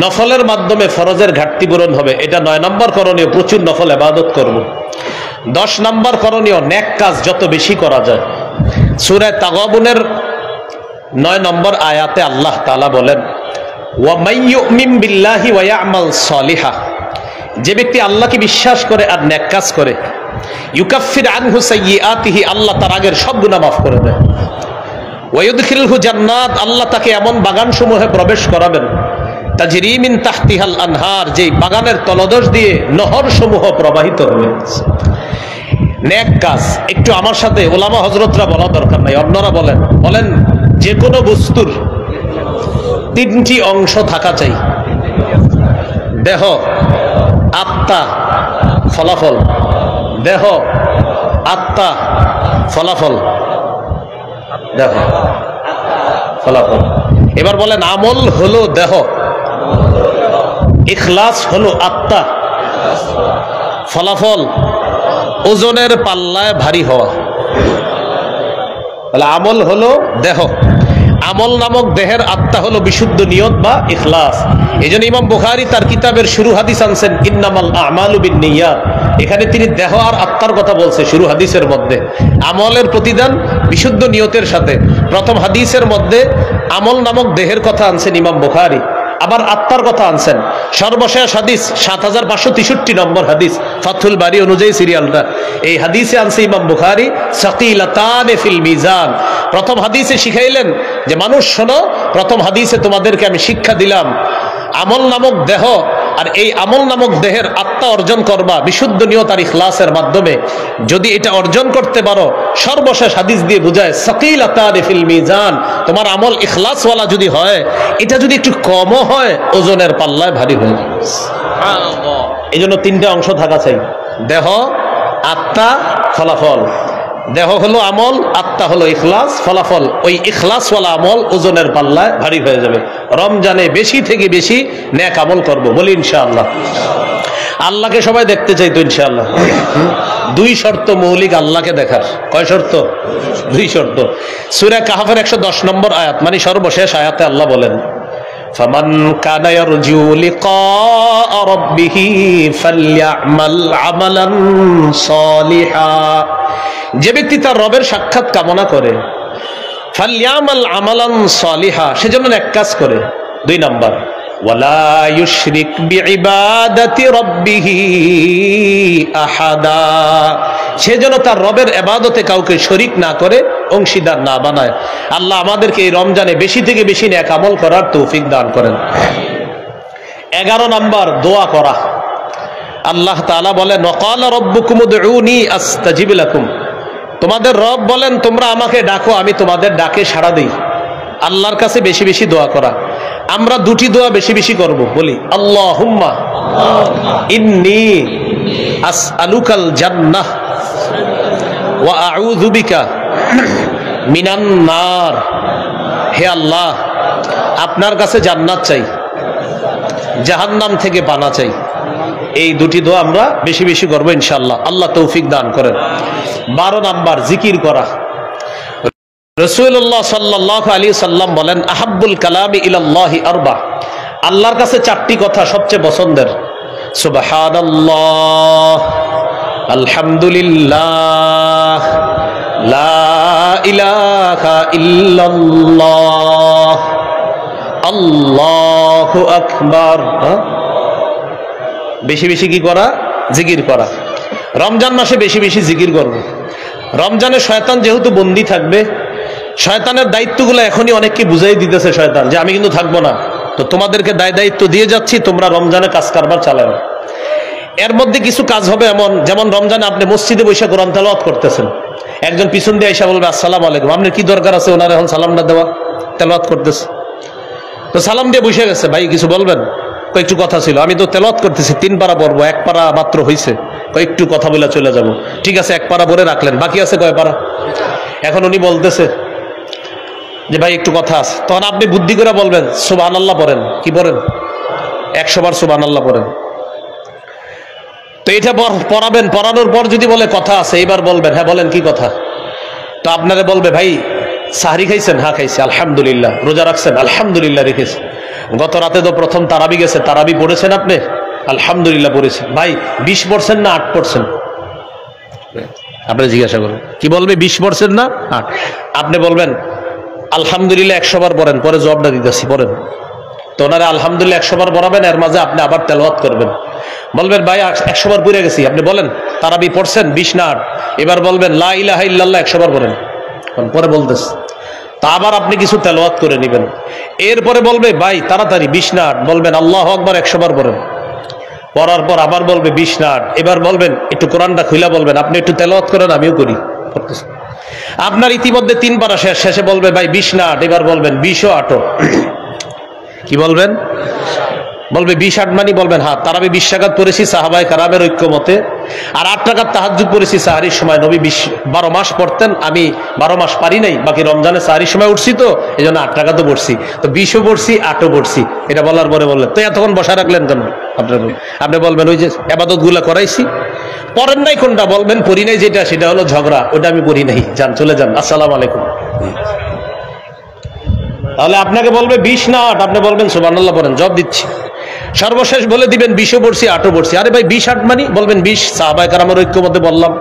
নফলের মাধ্যমে ফরজের ঘাটতি পূরণ হবে, এটা 9 নম্বর করণীয়, প্রচুর নফল ইবাদত করব। 10 নম্বর করণীয়, নেক কাজ যত বেশি করা যায়। সূরা তাগাবুনের 9 নম্বর আয়াতে আল্লাহ তাআলা বলেন, ওয়া মাইয়ুমিন বিল্লাহি ওয়া ইয়ামাল সালিহা, যে ব্যক্তি আল্লাহকে বিশ্বাস করে আর নেক কাজ করে, ইউকাফির আনহু সাইয়্যাতিহি, আল্লাহ তার আগের সব গুনাহ মাফ করে দেয়। ওয়া ইউদখিলহু জান্নাত, আল্লাহ তাকে এমন বাগানসমূহে প্রবেশ করাবেন, তাজরি মিন তাহতিহাল আনহার, যে বাগানের তলদেশ দিয়ে নহর সমূহ প্রবাহিত হবে। নেক কাজ একটু আমার সাথে ওলামা হযরতরা বলা দরকার নাই, অন্যরা বলেন, বলেন যে কোনো বস্তুর 3টি অংশ থাকা চাই, দেহ, আত্মা, ফলাফল। দেহ, আত্মা, ফলাফল। দেহ, ফলাফল। এবার বলেন আমল হলো দেহ, ইখলাস হলো আত্মা, ফলাফল ওজনের পাল্লায় ভারী হওয়া। তাহলে আমল হলো দেহ, আমল নামক দেহের আত্মা হলো বিশুদ্ধ নিয়ত বা ইখলাস। এই জন্য ইমাম বুখারী তার কিতাবের শুরু হাদিস আনছেন ইন্নামাল আমালু বিন্নিয়াত, এখানে তিনি দেহ আর আত্মার কথা বলছে শুরু হাদিসের মধ্যে। আমলের প্রতিদান বিশুদ্ধ নিয়তের সাথে। প্রথম হাদিসের মধ্যে আমল নামক দেহের কথা আনছেন ইমাম বুখারী, আবার আত্মার কথা আনছেন। সর্বশেষ হাদিস 7563 নম্বর হাদিস, ফাথুল বারি অনুযায়ী সিরিয়ালটা, এই হাদিসে আনছে ইমাম বুখারী সাকিলাতানে ফিল মিজান। প্রথম হাদিসে শিখাইলেন যে মানুষ শোনো, প্রথম হাদিসে তোমাদেরকে আমি শিক্ষা দিলাম আমল নামক দেহ আর এই আমল নামক দেহের আত্মা অর্জন করবা বিশুদ্ধ নিয়ত আর ইখলাসের মাধ্যমে। যদি এটা অর্জন করতে পারো, সর্বশেষ হাদিস দিয়ে বুঝায় সাকিলাতান ফিল মিজান, তোমার আমল ইখলাসওয়ালা যদি হয়, এটা যদি একটু কমও হয় ওজনের পাল্লায় ভারী হয়ে যাবে। সুবহানাল্লাহ। এই জন্য তিনটা অংশ থাকা চাই, দেহ, আত্মা, ফলাফল। দেহ হলো আমল, আত্মা হলো ইখলাস, ফলাফল ওই ইখলাসওয়ালা আমল ওজনের পাল্লায় ভারী হয়ে যাবে। রমজানে বেশি থেকে বেশি নেক আমল করব, বলি ইনশাআল্লাহ। আল্লাহকে সবাই দেখতে চাই তো ইনশাআল্লাহ। দুই শর্ত মৌলিক আল্লাহকে দেখার। কয় শর্ত? দুই শর্ত। সূরা কাহফের 110 নম্বর আয়াত, মানে সর্বশেষ আয়াতে আল্লাহ বলেন, ফামান কানা ইয়ারজু লিকা রাব্বিহি ফালইআমাল আমালান সালিহা। যে ব্যক্তি তার রবের সাক্ষাৎ কামনা করে, ফালইআমাল আমালান সালিহা, সেজন্য এক কাজ করে। দুই নাম্বার, ওয়ালা ইউশরিক বিইবাদাতি রাব্বিহি আহাদা, সেজন্য তার রবের ইবাদতে কাউকে শরীক না করে, অংশীদার না বানায়। আল্লাহ আমাদেরকে এই রমজানে বেশি থেকে বেশি নেক আমল করার তৌফিক দান করেন। 11 নাম্বার, দোয়া করা। আল্লাহ তাআলা বলেন, ওয়াকালা রাব্বুকুম উদউনি আস্তাজিব লাকুম, তোমাদের রব বলেন তোমরা আমাকে ডাকো, আমি তোমাদের ডাকে সাড়া দেই। আল্লাহর কাছে বেশি বেশি দোয়া করা। আমরা দুটি দোয়া বেশি বেশি করব, বলি আল্লাহুম্মা ইন্নী আসআলুকাল জান্নাহ ওয়া আউযু বিকা মিনান নার। হে আল্লাহ, আপনার কাছে জান্নাত চাই, জাহান্নাম থেকে পানা চাই। এই দুটি দোয়া আমরা বেশি বেশি করবো ইনশাআল্লাহ। আল্লাহ তৌফিক দান করেন। 12 নাম্বার, জিকির করা। রাসূলুল্লাহ সাল্লাল্লাহু আলাইহি সাল্লাম বলেন, আহাব্বুল কালামি ইলাল্লাহি আরবা, আল্লাহর কাছে চারটি কথা সবচেয়ে পছন্দের। সুবহানাল্লাহ, আলহামদুলিল্লাহ, লা ইলাহা ইল্লাল্লাহ, আল্লাহু আকবার। বেশি বেশি কি করা? জিকির করা। রমজান মাসে বেশি বেশি জিকির করব। রমজানে শয়তান যেহেতু বন্দী থাকবে, শয়তানের দায়িত্বগুলো এখনই অনেককে বুঝাই দিতেছে শয়তান, যে আমি কিন্তু থাকবো না, তো তোমাদেরকে দায়িত্ব দিয়ে যাচ্ছি, তোমরা রমজানে কাজ কারবার চালাও। এর মধ্যে কিছু কাজ হবে এমন, যেমন রমজানে আপনি মসজিদে বসে কোরআন তেলাওয়াত করতেছেন, একজন পিছন দিয়ে এসে বলবে আসসালামু আলাইকুম, আপনার কি দরকার আছে ওনার এখন সালামটা দেওয়া? তেলাওয়াত করতেছে তো সালাম দিয়ে বসে গেছে, ভাই কিছু বলবেন? একটু কথা ছিল, আমি তো তেলাওয়াত করতেছি, 3 পারা পড়বো, 1 পারা মাত্র হয়েছে, একটু কথা বলে চলে যাব। ঠিক আছে, 1 পারা পড়ে রাখলেন, বাকি আছে কয় পারা? এখন উনি বলতেছে যে ভাই একটু কথা আছে, তখন আপনি বুদ্ধি করে বলবেন সুবহানাল্লাহ পড়েন। কি পড়েন? 100 বার সুবহানাল্লাহ পড়েন। তো এটা পড়াবেন, পড়ানোর পর যদি বলে কথা আছে, এবার বলবেন হ্যাঁ বলেন কি কথা। তো আপনারা বলবে ভাই সাহরি খাইছেন? হ্যাঁ খাইছি আলহামদুলিল্লাহ। রোজা রাখছেন? আলহামদুলিল্লাহ রেখেছি। গত রাতে তো প্রথম তারাবি গেছে, তারাবি পড়েছেন আপনি? আলহামদুলিল্লাহ পড়েছেন। ভাই 20 পড়ছেন না 8 পড়ছেন? আপনি জিজ্ঞাসা করুন, কি বলবে? 20 পড়ছেন না 8? আপনি বলবেন আলহামদুলিল্লাহ 100 বার পড়েন, পরে জবাবটা দিতেছি পড়েন। তো ওনারা আলহামদুলিল্লাহ 100 বার পড়াবেন, এর মাঝে আপনি আবার তেলাওয়াত করবেন। বলবেন ভাই 100 বার পড়ে গেছি, আপনি বলেন তারাবি পড়ছেন 20 না 8? এবার বলবেন লা ইলাহা ইল্লাল্লাহ 100 বার পড়েন, পরে বলতেছে। তা আবার আপনি কিছু তেলাওয়াত করে নেবেন। এরপরে বলবে ভাই তাড়াতাড়ি 20 না 8, বলবেন আল্লাহু আকবার 100 বার পড়েন। পড়ার পর আবার বলবে 20 না 8, এবার বলবেন একটু কোরআনটা খুলে বলবেন, আপনি একটু তেলাওয়াত করেন, আমিও করি। আপনার ইতিমধ্যে 3 পারা শেষ, শেষে বলবে ভাই 20 না 8, এবার বলবেন 20 ও 8। কি বলবেন? বলবে 20 8 মানে বলবেন হ্যাঁ তারাবি 20 রাকাত পড়েছি সাহাবায়ে কেরামের ঐক্যমতে, আর 8 রাকাত তাহাজ্জুদ পড়েছি সাহরির সময়। নবী 12 মাস পড়তেন, আমি 12 মাস পারি নাই, বাকি রমজানে সাহরির সময় উঠছি, তো এই জন্য 8 রাকাতও পড়ছি। তো 20ও পড়ছি 8ও পড়ছি। এটা বলার পরে বললেন তো এতক্ষণ বসা রাখলেন কেন? আপনি বলবেন ওই যে ইবাদত গুলা করাইছি। পড়েন নাই কোনটা? বলবেন পড়ি নাই যেটা, সেটা হলো ঝগড়া, ওটা আমি পড়ি নাই, যান চলে যান, আসসালামু আলাইকুম। তাহলে আপনাকে বলবে 20 না 8, আপনি বলবেন সুবহানাল্লাহ পড়েন, জবাব দিচ্ছি। সর্বশেষ বলে দিবেন 20ও পড়ছি 8ও পড়ছি। আরে ভাই 20 8 মানে বলবেন 20 সাহাবায়ে কেরামের ঐক্যমতে বললাম,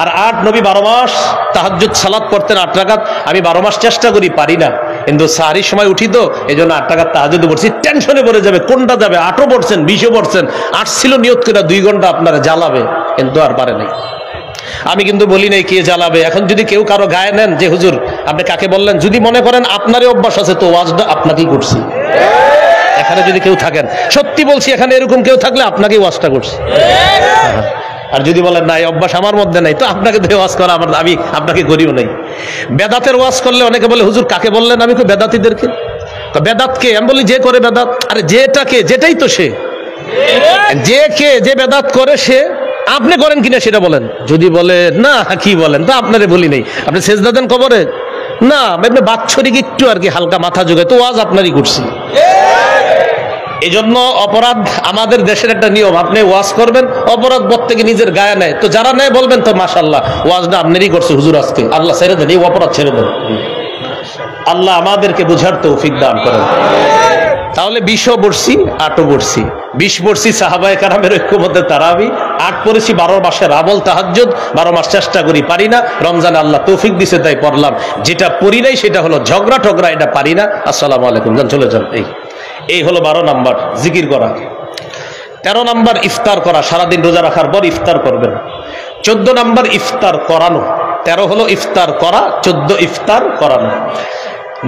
আর 8 নবী 12 মাস তাহাজ্জুদ সালাত পড়তেন 8 রাকাত, আমি 12 মাস চেষ্টা করি, পারি না, কিন্তু সাহরির সময় উঠি, তো এই জন্য 8 রাকাত তাহাজ্জুদ পড়ছি। টেনশনে পড়ে যাবে কোনটা যাবে, 8ও পড়ছেন 20ও পড়ছেন, 8 ছিল নিয়ত করে 2 ঘন্টা আপনারা জ্বালাবে, কিন্তু আর পারে নাই। আমি কিন্তু বলি নাই কে জ্বালাবে। এখন যদি কেউ কারো গায়ে নেন যে হুজুর আপনি কাকে বললেন, যদি মনে করেন আপনারই অভ্যাস আছে, তো ওয়াজটা আপনাকেই করছি। এখানে যদি কেউ থাকেন, সত্যি বলছি, এখানে এরকম কেউ থাকলে আপনাকে ওয়াজটা করছি। আর যদি বলেন না এই অভ্যাস আমার মধ্যে নাই, তো আপনাকে দিয়ে ওয়াজ করা আমি আপনাকে করিও নাই। বেদাতের ওয়াজ করলে অনেকে বলে হুজুর কাকে বললেন? আমি কই বেদাতীদেরকে। বেদাতকে? আমি বলি যে করে বেদাত। আরে যেটাকে, যেটাই তো সে, যে বেদাত করে সে। আপনি করেন কিনা সেটা বলেন। যদি বলে না কি বলেন, তা আপনারে বলি নাই। আপনি সেজদা দেন কবরে? না, আপনি বাৎসরিক একটু আর কি হালকা মাথা যোগায়, তো ওয়াজ আপনারই করছি। এই জন্য অপরাধ আমাদের দেশের একটা নিয়ম, আপনি ওয়াজ করবেন, অপরাধ প্রত্যেকে নিজের গায়ে নেয়, তো যারা নেয় বলবেন তো মাশাআল্লাহ ওয়াজটা আপনারই করছে হুজুর আজকে, আল্লাহ ছেড়ে দেন, এই অপরাধ ছেড়ে দেন। আল্লাহ আমাদেরকে বুঝার তৌফিক দান করেন। তাহলে 20ও পড়ছি, 8ও পড়ছি। 20 পড়ছি সাহাবায়ে কেরামের ঐক্যমত্যে তারাবি, 8 পড়েছি 12 মাসের আমল তাহাজ্জুদ, 12 মাস চেষ্টা করি, পারি না। রমজানে আল্লাহ তৌফিক দিছে তাই পড়লাম। যেটা পড়ি নাই সেটা হলো ঝগড়া টগড়া, এটা পারি না। আসসালামু আলাইকুম, যান চলে যান। এই হলো 12 নাম্বার জিকির করা। 13 নাম্বার ইফতার করা, সারাদিন রোজা রাখার পর ইফতার করবেন। 14 নাম্বার ইফতার করানো। 13 হলো ইফতার করা, 14 ইফতার করানো।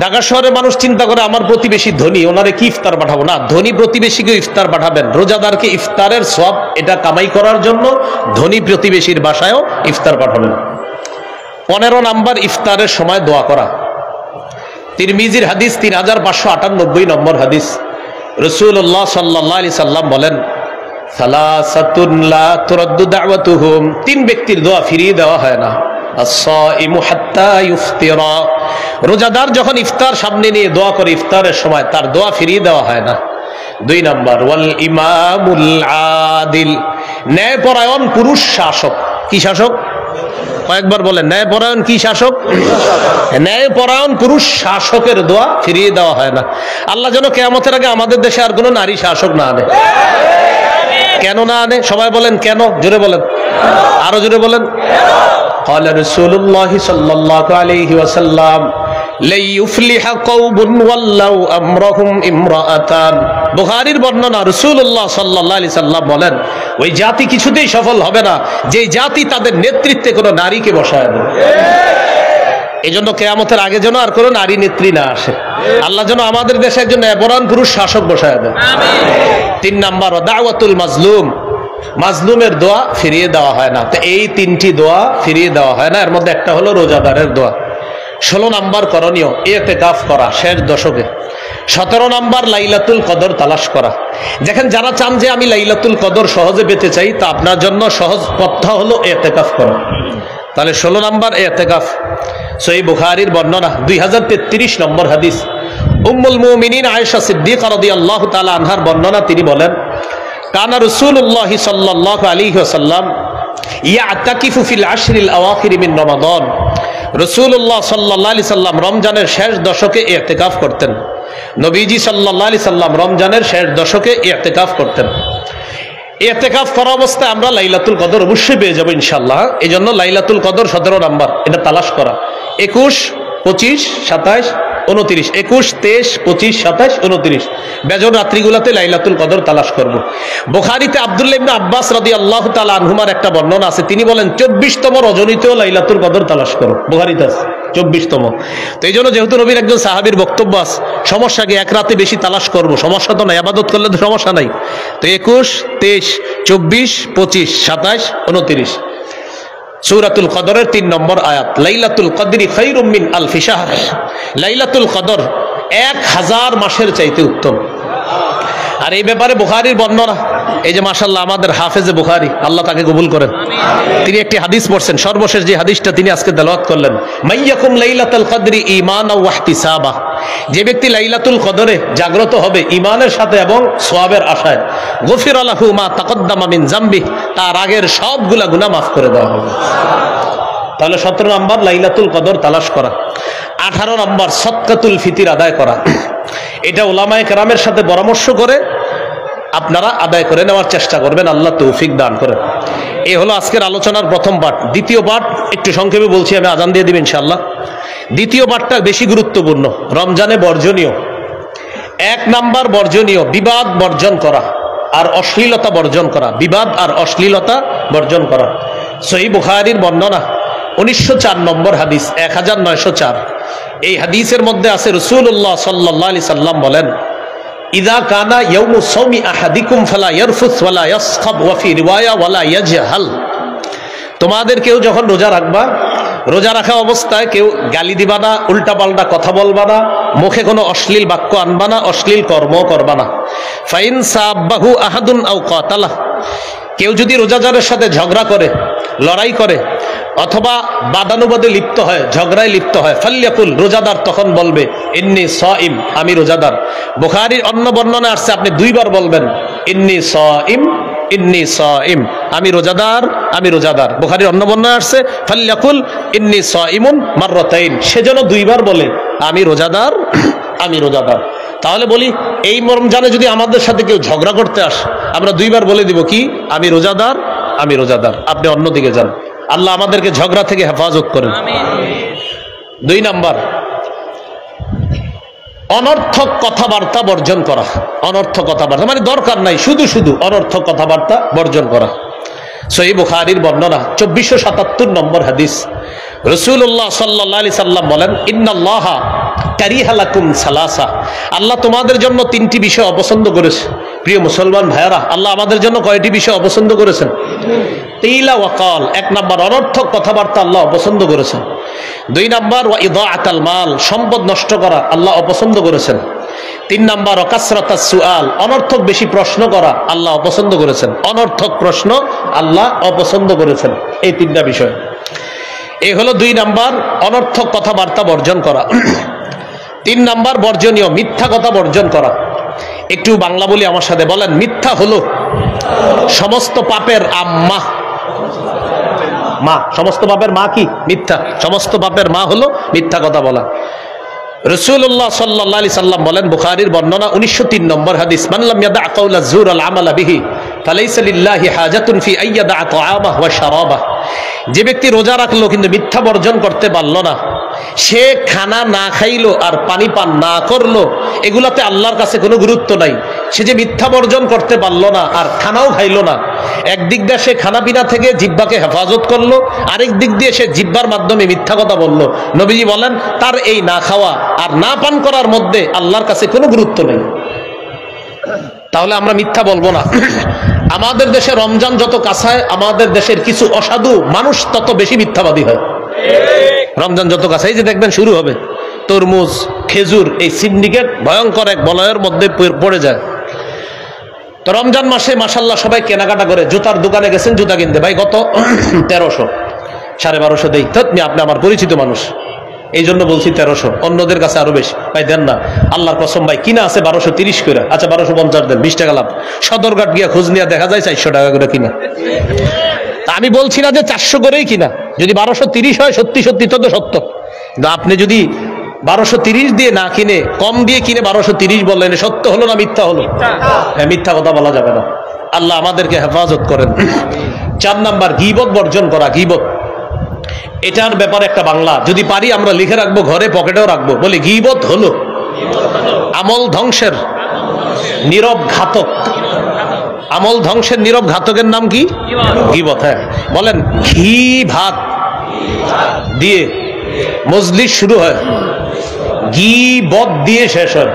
ঢাকা শহরে মানুষ চিন্তা করে আমার প্রতিবেশী ধনী, ওনারে কি ইফতার পাঠাবো? না, ধনী প্রতিবেশীকে ইফতার পাঠাবেন। রোজাদারকে ইফতারের সওয়াব এটা কামাই করার জন্য ধনী প্রতিবেশীর বাসায়ও ইফতার পাঠাবেন। 15 নাম্বার ইফতারের সময় দোয়া করা। তিরমিজির হাদিস 3598 নম্বর হাদিস। রাসূলুল্লাহ সাল্লাল্লাহু আলাইহি সাল্লাম বলেন, সালাসাতুন লা তুরাদ্দু দাওয়াতুহুম, 3 ব্যক্তির দোয়া ফিরিয়ে দেওয়া হয় না। as-সাইমু হাত্তা ইফতিরা, রোজাদার যখন ইফতার সামনে নিয়ে দোয়া করে ইফতারের সময় তার দোয়া ফিরিয়ে দেওয়া হয় না। 2 নাম্বার ওয়াল ইমামুল আদিল, ন্যায়পরায়ণ পুরুষ শাসক। কি শাসক? কয়েকবার বলেন, ন্যায়পরায়ণ কি শাসক? ন্যায়পরায়ণ পুরুষ শাসকের দোয়া ফিরিয়ে দেওয়া হয় না। আল্লাহ যেন কিয়ামতের আগে আমাদের দেশে আর কোনো নারী শাসক না আনে। কেন না আনে? সবাই বলেন কেন, জোরে বলেন, আরো জোরে বলেন। قال رسول الله صلى الله عليه وسلم لا يفلح قوم ولوا امرهم امرأتان, বুখারীর বর্ণনা। রাসূলুল্লাহ সাল্লাল্লাহু আলাইহি সাল্লাম বলেন, ওই জাতি কিছুতেই সফল হবে না যে জাতি তাদের নেতৃত্বে কোনো নারীকে বসায় দেয়। এই জন্য কিয়ামতের আগে যেন আর কোনো নারী নেত্রী না আসে। আল্লাহ যেন আমাদের দেশে একজন ন্যায়পরায়ণ পুরুষ শাসক বসায় দেয়। 3 নাম্বার দাওয়াতুল মাজলুম, মাজলুমের দোয়া ফিরিয়ে দেওয়া হয় না। তো এই 3টি দোয়া ফিরিয়ে দেওয়া হয় না, এর মধ্যে একটা হলো রোজাদারের দোয়া। 16 নাম্বার করণীয় ইতিকাফ করা শেষ দশকে। 17 নাম্বার লাইলাতুল কদর তালাশ করা। দেখেন, যারা চান যে আমি লাইলাতুল কদর সহজে পেতে চাই, তা আপনার জন্য সহজ পথ হলো ইতিকাফ করা। তাহলে 16 নাম্বার ইতিকাফ। সহিহ বুখারীর বর্ণনা 2033 নম্বর হাদিস। উম্মুল মুমিনিন আয়েশা সিদ্দিকা রাদিয়াল্লাহু তাআলা আনহার বর্ণনা, তিনি বলেন, কানা রাসূলুল্লাহ সাল্লাল্লাহু আলাইহি ওয়াসাল্লাম ইয়াতাকিফু ফিল আশরিল আওয়াখির মিন রমাদান, রাসূলুল্লাহ সাল্লাল্লাহু আলাইহি সাল্লাম রমজানের শেষ দশকে ইতিকাফ করতেন। নবীজি সাল্লাল্লাহু আলাইহি সাল্লাম রমজানের শেষ দশকে ইতিকাফ করতেন। ইতিকাফ করা অবস্থায় আমরা লাইলাতুল কদর অবশ্যই পেয়ে যাব ইনশাআল্লাহ। এই জন্য লাইলাতুল কদর 17 নাম্বার, এটা তালাশ করা। 21, 25, 27, 29, 21, 23, 25, 27, 29 বেজর রাত্রিগুলোতে লাইলাতুল কদর তালাশ করব। বুখারীতে আব্দুল্লাহ ইবনে আব্বাস রাদিয়াল্লাহু তাআলা আনহুমার একটা বর্ণনা আছে, তিনি বলেন 24তম রজনীতেও লাইলাতুল কদর তালাশ করো। বুখারীতে আছে 24তম। তো এই জন্য যেহেতু নবীর একজন সাহাবীর বক্তব্য আছে, সমস্যা কি? এক রাতে বেশি তালাশ করব, সমস্যা তো নাই, ইবাদত করলে তো সমস্যা নাই। তো 21, 23, 24, 25, 27, 29 সূরাতুল কদরের 3 নম্বর আয়াত, লাইলাতুল কদরি খায়রুম মিন আলফি শাহর, লাইলাতুল কদর 1000 মাসের চাইতে উত্তম। আর এই ব্যাপারে বুখারীর বর্ণনা, এই যে মাশাআল্লাহ আমাদের হাফেজে বুখারী, আল্লাহ তাকে কবুল করেন, তিনি একটি হাদিস পড়ছেন, সর্বশেষ যে হাদিসটা তিনি আজকে তেলাওয়াত করলেন, মাইয়াকুম লাইলাতুল কদরি ঈমানাও ওয়া ইহতিসাবা, যে ব্যক্তি লাইলাতুল কদরে জাগ্রত হবে ঈমানের সাথে এবং সওয়াবের আশায়, গফিরা লাহু মা তাকদ্দামা মিন যামবি, তার আগের সবগুলা গুনাহ মাফ করে দেওয়া হবে। তাহলে 17 নম্বর লাইলাতুল কদর তালাশ করা। 18 নম্বর সদকাতুল ফিতর আদায় করা। এটা উলামায়ে কেরামের সাথে পরামর্শ করে আপনারা আদায় করে নেওয়ার চেষ্টা করবেন, আল্লাহ তৌফিক দান করেন। এই হলো আজকের আলোচনার প্রথম পার্ট। দ্বিতীয় পার্ট একটু সংক্ষেপে বলছি, আমি আজান দিয়ে দিব ইনশাআল্লাহ। দ্বিতীয় পার্টটা বেশি গুরুত্বপূর্ণ। রমজানে বর্জনীয় 1 নাম্বার বর্জনীয় বিবাদ বর্জন করা আর অশ্লীলতা বর্জন করা। বিবাদ আর অশ্লীলতা বর্জন করা। সহিহ বুখারীর বর্ণনা 1904 নম্বর হাদিস, 1904। এই হাদিসের মধ্যে আছে রাসূলুল্লাহ সাল্লাল্লাহু আলাইহি সাল্লাম বলেন, ইযা কানা ইয়াউমু সাওমি আহাদিকুম ফালা ইয়ারফুস ওয়ালা ইয়াসখাব ওয়া ফি রিওয়ায়া ওয়ালা ইয়াজহাল। তোমাদের কেউ যখন রোজা রাখবা, রোজা রাখা অবস্থায় কেউ গালি দিবা না, উল্টাপাল্টা কথা বলবা না, মুখে কোনো অশ্লীল বাক্য আনবা না, অশ্লীল কর্ম করবা না। ফাইন সাব্বাহু আহাদুন আও কাতালা, কেউ যদি রোজাদারের সাথে ঝগড়া করে, লড়াই করে, অথবা বাদানুবাদে লিপ্ত হয়, ঝগড়ায় লিপ্ত হয়, ফাল্যাকুল, রোজাদার তখন বলবে ইন্নী সাইম, আমি রোজাদার। বুখারীর অন্য বর্ণনা আসছে আপনি দুইবার বলবেন ইন্নী সাইম, ইন্নী সাইম, আমি রোজাদার, আমি রোজাদার। বুখারীর অন্য বর্ণনা আসছে ফাল্যাকুল ইন্নী সাইমুন মাররাতাইন, সেজন্য দুইবার বলে আমি রোজাদার, আমি রোজাদার। তাহলে বলি এই রমজানে যদি আমাদের সাথে কেউ ঝগড়া করতে আসে, আমরা দুইবার বলে দিব কি, আমি রোজাদার, আমি রোজাদার। আপনি অন্যদিকে যান। আল্লাহ আমাদেরকে ঝগড়া থেকে হেফাজত করেন। 2 নাম্বার, অনর্থক কথাবার্তা বর্জন করা। অনর্থক কথাবার্তা মানে দরকার নাই, শুধু শুধু অনর্থক কথাবার্তা বর্জন করা। সহিহ বুখারীর বর্ণনা 2477 নম্বর হাদিস, রাসূলুল্লাহ সাল্লাল্লাহু আলাইহি সাল্লাম বলেন ইন্নাল্লাহা কারিহা লাকুম সালাসা, আল্লাহ তোমাদের জন্য 3টি বিষয় অপছন্দ করেছে। প্রিয় মুসলমান ভাইরা, আল্লাহ আমাদের জন্য কয়টি বিষয় অপছন্দ করেছেন? কিলা ওয়া কাল, 1 নাম্বার অনর্থক কথাবার্তা আল্লাহ অপছন্দ করেছেন। 2 নাম্বার ওয়া ইদাআতাল মাল, সম্পদ নষ্ট করা আল্লাহ অপছন্দ করেছেন। 3 নাম্বার ওয়াকাসরাতাস সুআল, অনর্থক বেশি প্রশ্ন করা আল্লাহ অপছন্দ করেছেন। অনর্থক প্রশ্ন আল্লাহ অপছন্দ করেছেন। এই 3টা বিষয়। এই হলো 2 নাম্বার অনর্থক কথাবার্তা বর্জন করা। 3 নাম্বার বর্জনীয় মিথ্যা কথা বর্জন করা। একটু বাংলা বলি আমার সাথে, বলেন মিথ্যা হলো সমস্ত পাপের আম্মা। মা, সমস্ত পাপের মা কি? মিথ্যা। সমস্ত পাপের মা হলো মিথ্যা কথা বলা। রাসূলুল্লাহ সাল্লাল্লাহু আলাইহি সাল্লাম বলেন, বুখারীর বর্ণনা 1903 নম্বর হাদিস, মান লাম ইয়াদা কাওলা যুর আল আমালা বিহি ফালাইসা লিল্লাহি হাজাতুন ফি আইয়াদা তাআমাহু ওয়া শারাবাহু। যে ব্যক্তি রোজা রাখলো কিন্তু মিথ্যা বর্জন করতে পারলো না, সে খানা না খাইলো আর পানি পান না করলো, এগুলাতে আল্লাহর কাছে কোনো গুরুত্ব নাই। সে যে মিথ্যা বর্জন করতে পারলো না আর খানাও খাইলো না, একদিক দিয়ে সে খানা পিনা থেকে জিহ্বাকে হেফাজত করলো, আরেক দিক দিয়ে সে জিহ্বার মাধ্যমে মিথ্যা কথা বললো। নবীজি বলেন তার এই না খাওয়া আর না পান করার মধ্যে আল্লাহর কাছে কোনো গুরুত্ব নেই। তাহলে আমরা মিথ্যা বলবো না। আমাদের দেশে রমজান যত কাছায়, আমাদের দেশের কিছু অসাধু মানুষ তত বেশি মিথ্যাবাদী হয়। রমজান যত কাছে, এই যে দেখবেন শুরু হবে তরমুজ, খেজুর, এই সিন্ডিকেট ভয়ঙ্কর এক বলয়ের মধ্যে পড়ে যায়। তো রমজান মাসে মাশাআল্লাহ সবাই কেনাকাটা করে। জুতার দোকানে গেছেন জুতা কিনতে, ভাই কত? 1300, 1250 দেই। আপনি আমার পরিচিত মানুষ, এই জন্য বলছি 1300, অন্যদের কাছে আরো বেশি। ভাই দেন না, আল্লাহর কসম ভাই, কিনা আছে 1230 করে। আচ্ছা 1250 দেন, 20 টাকা লাভ। সদরঘাট গিয়া খোঁজ নিয়ে দেখা যায় 400 টাকা করে কিনা। আমি বলছি না যে 400 করেই কিনা, যদি 1230 হয় সত্যি সত্যি তো সত্য। আপনি যদি 1230 দিয়ে না কিনে কম দিয়ে কিনে 1230 বললেন, সত্য হলো না মিথ্যা হলো? হ্যাঁ, মিথ্যা কথা বলা যাবে না। আল্লাহ আমাদেরকে হেফাজত করেন। 4 নাম্বার গীবত বর্জন করা। গীবত, এটার ব্যাপারে একটা বাংলা যদি পারি আমরা লিখে রাখবো, ঘরে পকেটেও রাখবো। বলি গীবত হলো আমল ধ্বংসের নীরব ঘাতক। আমল ধ্বংসের নীরব ঘাতকের নাম কি? গীবত। হ্যাঁ, বলেন ঘি ভাত দিয়ে মজলিস শুরু হয়, গীবত দিয়ে শেষ হয়।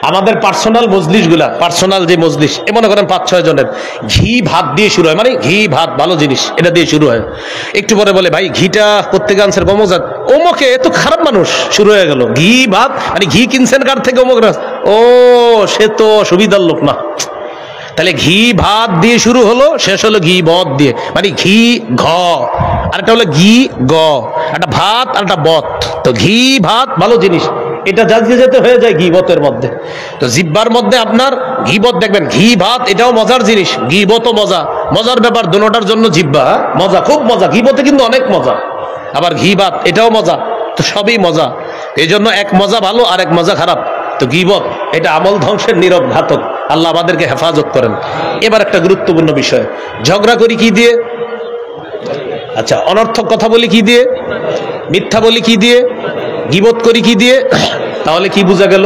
আমাদের পার্সোনাল মজলিস গুলা, পার্সোনাল যে মজলিস, এ মনে করেন 5-6 জনের, ঘি ভাত দিয়ে শুরু হয়। মানে ঘি ভাত ভালো জিনিস, এটা দিয়ে শুরু হয়। একটু পরে বলে ভাই ঘিটা কোত্থেকে আনছেন? কমজাত। ওমকে এত খারাপ মানুষ, শুরু হয়ে গেল ঘি ভাত। মানে ঘি কিনছেন কার থেকে? অমুক। ও সে তো সুবিধার লোক না। তাহলে ঘি ভাত দিয়ে শুরু হলো, শেষ হলো ঘি বত দিয়ে। মানে ঘি ঘ, আর একটা হলো ঘি গ, একটা ভাত আর একটা বত। তো ঘি ভাত ভালো জিনিস, এটা যাতে যেতে হয়ে যায় গীবতের মধ্যে। তো জিহ্বার মধ্যে আপনার গীবত দেখবেন, ঘি ভাত এটাও মজার জিনিস, গীবতও মজা। মজার ব্যাপার, দুটোটার জন্য জিহ্বা মজা, খুব মজা। গীবতে কিন্তু অনেক মজা, আবার ঘি ভাত এটাও মজা। তো সবই মজা, এই জন্য এক মজা ভালো আর এক মজা খারাপ। তো গীবত এটা আমল ধ্বংসের নীরব ঘাতক। আল্লাহ আমাদেরকে হেফাজত করেন। এবার একটা গুরুত্বপূর্ণ বিষয়, ঝগড়া করি কি দিয়ে? আচ্ছা, অনর্থক কথা বলি কি দিয়ে? মিথ্যা বলি কি দিয়ে? গীবত করি কি দিয়ে? তাহলে কি বোঝা গেল?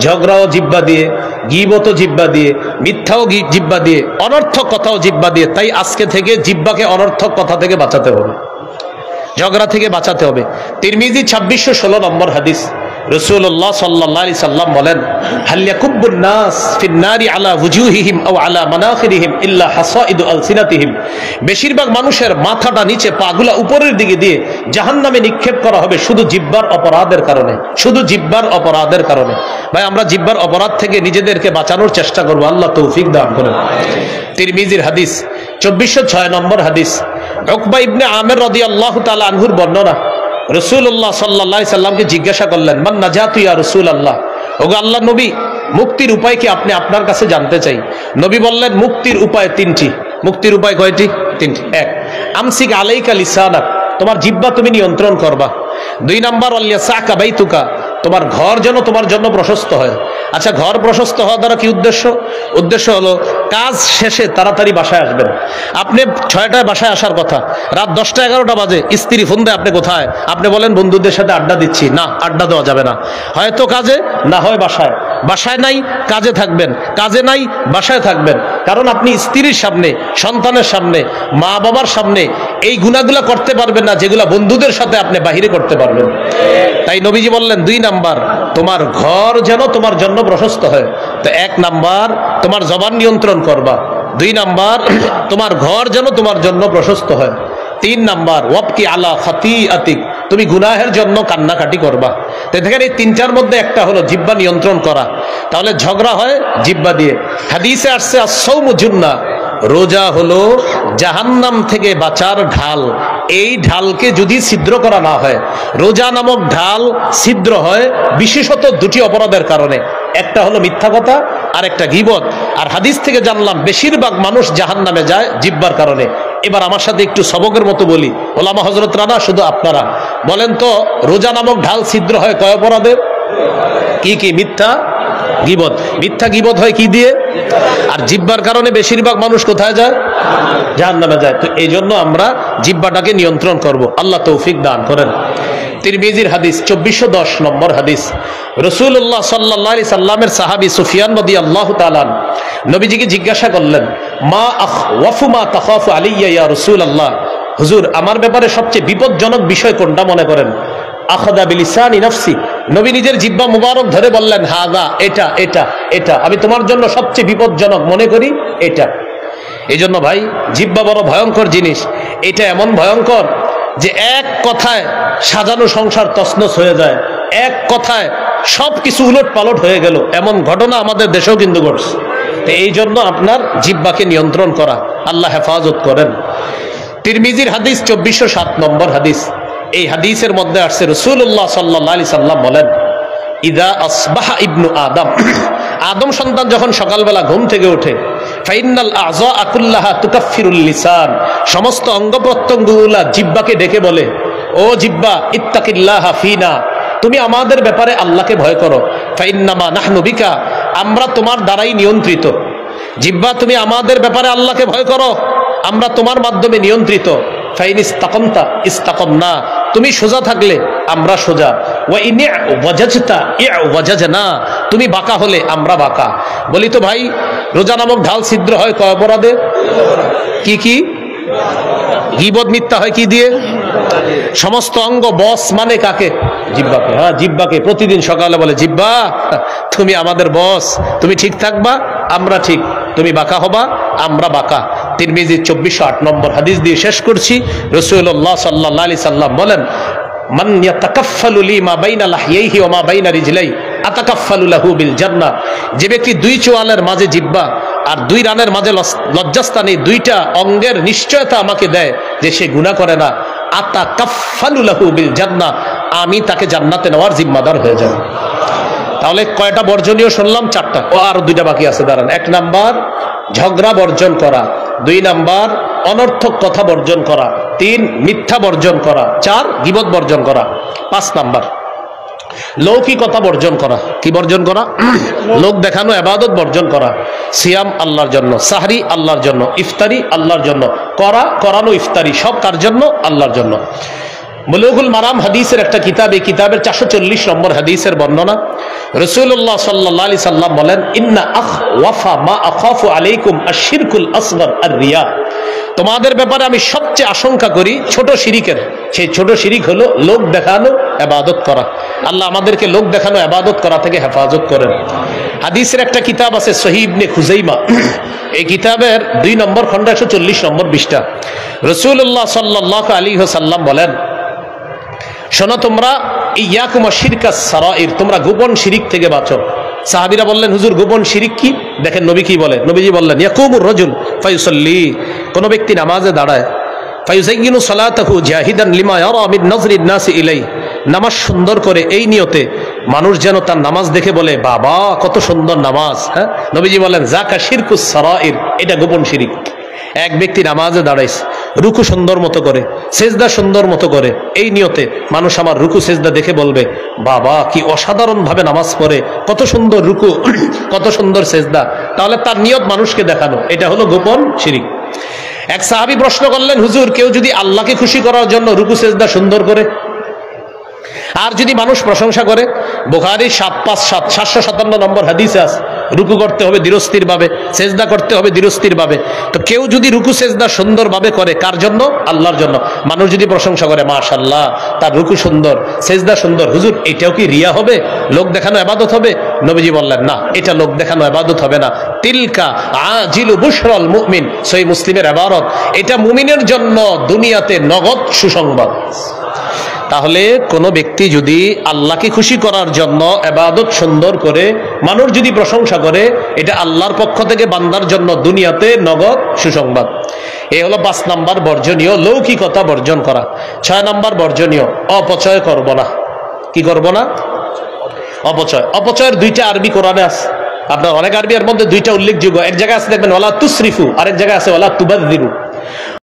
ঝগড়াও জিহ্বা দিয়ে, গীবতও জিহ্বা দিয়ে, মিথ্যাও জিহ্বা দিয়ে, অনর্থক কথাও জিহ্বা দিয়ে। তাই আজকে থেকে জিহ্বাকে অনর্থক কথা থেকে বাঁচাতে হবে, ঝগড়া থেকে বাঁচাতে হবে। তিরমিজি 2616 নম্বর হাদিস, রাসূলুল্লাহ সাল্লাল্লাহু আলাইহি সাল্লাম বলেন, হাল ইয়াকুব্বুন নাস ফিন নারি আলা ওয়ুজুহিহিম আও আলা মানাখিরিহিম ইল্লা হাসাইদু আলসিনাতিহিম। বেশিরভাগ মানুষের মাথাটা নিচে, পাগুলা উপরের দিকে দিয়ে জাহান্নামে নিক্ষেপ করা হবে শুধু জিহ্বার অপরাধের কারণে, শুধু জিহ্বার অপরাধের কারণে। ভাই আমরা জিহ্বার অপরাধ থেকে নিজেদেরকে বাঁচানোর চেষ্টা করব, আল্লাহ তৌফিক দান করেন। তিরমিজির হাদিস 2406 নম্বর হাদিস, উকবা ইবনে আমির রাদিয়াল্লাহু তাআলা আনহুর বর্ণনা। রাসূলুল্লাহ সাল্লাল্লাহু আলাইহি সাল্লামকে জিজ্ঞাসা করলেন, মান নাজাতু ইয়া রাসূলুল্লাহ, ওগো আল্লাহর নবী মুক্তির উপায় কি আপনি আপনার কাছে জানতে চাই। নবী বললেন, মুক্তির উপায় তিনটি। মুক্তির উপায় কয়টি? তিনটি। এক, আমসিক আলাইকা লিসানাক, তোমার জিহ্বা তুমি নিয়ন্ত্রণ করবা। 2 নাম্বার, আলিয়াসাকা বাইতুকা, তোমার ঘর যেন তোমার জন্য প্রশস্ত হয়। আচ্ছা, ঘর প্রশস্ত হওয়া দ্বারা কি উদ্দেশ্য? উদ্দেশ্য হলো কাজ শেষে তাড়াতাড়ি বাসায় আসবেন। আপনি 6টায় বাসায় আসার কথা, রাত 10টা 11টা বাজে স্ত্রী ফোন দেয়, আপনি কোথায়? আপনি বলেন বন্ধুদের সাথে আড্ডা দিচ্ছি। না, আড্ডা দেওয়া যাবে না, হয়তো কাজে, না হয় বাসায়। বাসায় নাই কাজে থাকবেন, কাজে নাই বাসায় থাকবেন। কারণ আপনি স্ত্রীর সামনে, সন্তানের সামনে, মা বাবার সামনে এই গুনাহগুলো করতে পারবেন না যেগুলা বন্ধুদের সাথে আপনি বাহিরে করতে পারবেন। তাই নবীজি বললেন 2 নাম্বার, তোমার ঘর যেন তোমার জন্য প্রশস্ত হয়। তো 1 নাম্বার, তোমার জবান নিয়ন্ত্রণ করবা। 2 নাম্বার, তোমার ঘর যেন তোমার জন্য প্রশস্ত হয়। 3 নাম্বার, ওয়াবকি আলা খাতিআতিক, তুমি গুনাহের জন্য কান্নাকাটি করবা। তো দেখেন এই 3টার মধ্যে একটা হলো জিহ্বা নিয়ন্ত্রণ করা। তাহলে ঝগড়া হয় জিহ্বা দিয়ে। হাদিসে আসছে আস-সাওমু জুন্নাহ, রোজা হলো জাহান্নাম থেকে বাঁচার ঢাল। এই ঢালকে যদি ছিদ্র করা না হয়, রোজা নামক ঢাল ছিদ্র হয় বিশেষত 2টি অপরাধের কারণে। একটা হলো মিথ্যা কথা, আর একটা গীবত। আর হাদিস থেকে জানলাম বেশিরভাগ মানুষ জাহান্নামে যায় জিহ্বার কারণে। এবার আমার সাথে একটু সবকের মতো বলি, ওলামা হযরতরা না, শুধু আপনারা বলেন তো, রোজা নামক ঢাল ছিদ্র হয় কয় অপরাধে? কি কি? মিথ্যা, গীবত। মিথ্যা গীবত হয় কি দিয়ে? আর জিহ্বার কারণে বেশিরভাগ মানুষ কোথায় যায়? জাহান্নামে যায়। তো এই জন্য আমরা জিহ্বাটাকে নিয়ন্ত্রণ করব, আল্লাহ তৌফিক দান করেন। তিরমিজির হাদিস 2410 নম্বর হাদিস, রাসূলুল্লাহ সাল্লাল্লাহু আলাইহি সাল্লামের সাহাবী সুফিয়ান রাদিয়াল্লাহু তাআলা নবীজিকে জিজ্ঞাসা করলেন, মা আখওয়াফু মা তাখাফু আলাইয়া ইয়া রাসূলুল্লাহ, হুজুর আমার ব্যাপারে সবচেয়ে বিপজ্জনক বিষয় কোনটা মনে করেন? আখাযা বিলিসানি নাফসি, নবী নিজের জিহ্বা মুবারক ধরে বললেন, হাযা, এটা এটা এটা আমি তোমার জন্য সবচেয়ে বিপজ্জনক মনে করি এটা। এই জন্য ভাই জিহ্বা বড় ভয়ঙ্কর জিনিস। এটা এমন ভয়ঙ্কর যে এক কথায় সাজানো সংসার তছনছ হয়ে যায়, এক কথায় সব কিছু উলট পালট হয়ে গেল, এমন ঘটনা আমাদের দেশেও কিন্তু ঘটছে। তো এই জন্য আপনার জিহ্বাকে নিয়ন্ত্রণ করা, আল্লাহ হেফাজত করেন। তিরমিজির হাদিস 2407 নম্বর হাদিস, এই হাদিসের মধ্যে আসছে রাসূলুল্লাহ সাল্লাল্লাহু আলাইহি সাল্লাম বলেন, ইদা আসবাহা ইবনু আদম, আদম সন্তান যখন সকালবেলা ঘুম থেকে ওঠে, ফাইনাল আযা কুল্লাহা তুকাফিরুল লিসান, সমস্ত অঙ্গ প্রত্যঙ্গগুলা জিহ্বাকে ডেকে বলে, ও জিহ্বা ইত্তাকিল্লাহা ফিনা, তুমি আমাদের ব্যাপারে আল্লাহকে ভয় করো। ফাইন্নামা নাহনু বিকা, আমরা তোমার দ্বারাই নিয়ন্ত্রিত। জিহ্বা তুমি আমাদের ব্যাপারে আল্লাহকে ভয় করো, আমরা তোমার মাধ্যমে নিয়ন্ত্রিত। ফাইন ইস্তাকামতা ইস্তাকামনা, তুমি সোজা থাকলে আমরা সোজা। ওয়া ইন ওয়াজাজতা ওয়াজাজনা, তুমি বাঁকা হলে আমরা বাঁকা। বলি তো ভাই, রোজা নামক ঢাল ছিদ্র হয় কয় অপরাধে? কি কি? গীবত, মিথ্যা হয় কি দিয়ে? সমস্ত অঙ্গ বস মানে কাকে? জিহ্বাকে। হ্যাঁ, জিহ্বাকে প্রতিদিন সকালে বলে, জিহ্বা তুমি আমাদের বস, তুমি ঠিক থাকবা আমরা ঠিক, তুমি বাঁকা হবা আমরা বাঁকা। তিরমিজি 2408 নম্বর হাদিস দিয়ে শেষ করছি। রাসূলুল্লাহ সাল্লাল্লাহু আলাইহি সাল্লাম বলেন, মান ইয়াতাকাফফালু লি মা বাইনা লাহইহি ওয়া মা বাইনা রিজলাইহি আতাকাফফালু লাহু বিল জান্নাহ, যে ব্যক্তি 2 চোয়ালের মাঝে জিহ্বা আর 2 রানের মাঝে লজ্জাস্থানে 2টা অঙ্গের নিশ্চয়তা আমাকে দেয় যে সে গুনাহ করে না, আতাকাফফালু লাহু বিল জান্নাহ, আমি তাকে জান্নাতে নেওয়ার জিম্মাদার হয়ে যাব। তাহলে কয়টা বর্জনীয় শুনলাম? 4টা। ও আর 2টা বাকি আছে, দাঁড়ান। 1 নাম্বার ঝগড়া বর্জন করা, 2 নাম্বার অনর্থক কথা বর্জন করা, 3 মিথ্যা বর্জন করা, 4 গীবত বর্জন করা, 5 নাম্বার লৌকিকতা বর্জন করা। কি বর্জন করা? লোক দেখানো ইবাদত বর্জন করা। সিয়াম আল্লাহর জন্য, সাহরি আল্লাহর জন্য, ইফতারি আল্লাহর জন্য, করানো ইফতারি সব কার জন্য? আল্লাহর জন্য। বুলুগুল মারাম হাদিসের একটা কিতাব, এই কিতাবের 440 নম্বর হাদিসের বর্ণনা। রাসূলুল্লাহ সাল্লাল্লাহু আলাইহি সাল্লাম বলেন, ইন্না আখওয়াফা মা আখাফু আলাইকুম আশ-শিরকুল আসগর আর-রিয়া, তোমাদের ব্যাপারে আমি সবচেয়ে আশঙ্কা করি ছোট শিরিকের। সেই ছোট শিরিক হলো লোক দেখানো ইবাদত করা। আল্লাহ আমাদেরকে লোক দেখানো ইবাদত করা থেকে হেফাজত করেন। হাদিসের একটা কিতাব আছে সহিহ ইবনে খুজাইমা, এই কিতাবের 2 নম্বর খণ্ড 140 নম্বর পৃষ্ঠা রাসূলুল্লাহ সাল্লাল্লাহু আলাইহি ওয়াসাল্লাম বলেন, শোনো তোমরা ইয়াকুম আশিরকাস সারাইর, তোমরা গোপন শিরিক থেকে বাঁচো। সাহাবীরা বললেন, হুজুর গোপন শিরিক কি? দেখেন নবী কি বলে, নবীজি বললেন, ইয়াকুমুর রাজুল ফায়ুসাল্লি, কোন ব্যক্তি নামাজে দাঁড়ায়, ফায়ুযায়্যিনু সালাতাহু জাহিদান লিমা ইয়ারা মিন নাজরিন নাসি ইলাই, নামাজ সুন্দর করে এই নিয়তে মানুষ যেন তার নামাজ দেখে বলে বাবা কত সুন্দর নামাজ। হ্যাঁ, নবীজি বলেন যাকা শিরকুস সারাইর, এটা গোপন শিরিক। এক ব্যক্তি নামাজে দাঁড়াইছে, রুকু সুন্দর মতো করে, সেজদা সুন্দর মতো করে, এই নিয়তে মানুষ আমার রুকু সেজদা দেখে বলবে বাবা কি অসাধারণ ভাবে নামাজ পড়ে, কত সুন্দর রুকু, কত সুন্দর সেজদা, তাহলে তার নিয়ত মানুষকে দেখানো, এটা হলো গোপন শিরিক। এক সাহাবী প্রশ্ন করলেন, হুজুর কেউ যদি আল্লাহকে খুশি করার জন্য রুকু সেজদা সুন্দর করে আর যদি মানুষ প্রশংসা করে, বুখারী 757 নম্বর হাদিসে আছে রুকু করতে হবে ধীরস্থির ভাবে, সেজদা করতে হবে ধীরস্থির ভাবে। তো কেউ যদি রুকু সেজদা সুন্দর ভাবে করে, কার জন্য? আল্লাহর জন্য। মানুষ যদি প্রশংসা করে মাশাআল্লাহ তার রুকু সুন্দর, সেজদা সুন্দর, হুজুর এটাও কি রিয়া হবে, লোক দেখানো ইবাদত হবে? নবীজি বললেন না, এটা লোক দেখানো ইবাদত হবে না। তিলকা আজিলু বুশরাল মুমিন, সহিহ মুসলিমের ইবারত, এটা মুমিনের জন্য দুনিয়াতে নগদ সুসংবাদ। তাহলে কোনো ব্যক্তি যদি আল্লাহকে খুশি করার জন্য ইবাদত সুন্দর করে মানুষ যদি প্রশংসা করে, এটা আল্লাহর পক্ষ থেকে বান্দার জন্য দুনিয়াতে নগদ সুসংবাদ। এই হলো 5 নম্বর বর্জনীয়, লৌকিকতা বর্জন করা। 6 নম্বর বর্জনীয়, অপচয় করব না। কি করব না? অপচয়। অপচয়ের 2টা আরবি কোরআনে আছে, আপনার অনেক আরবি এর মধ্যে 2টা উল্লেখযোগ্য। এক জায়গায় আছে দেখবেন ওয়ালা তুসরিফু, আরেক জায়গায় আছে ওয়ালা তুবাযযিরু।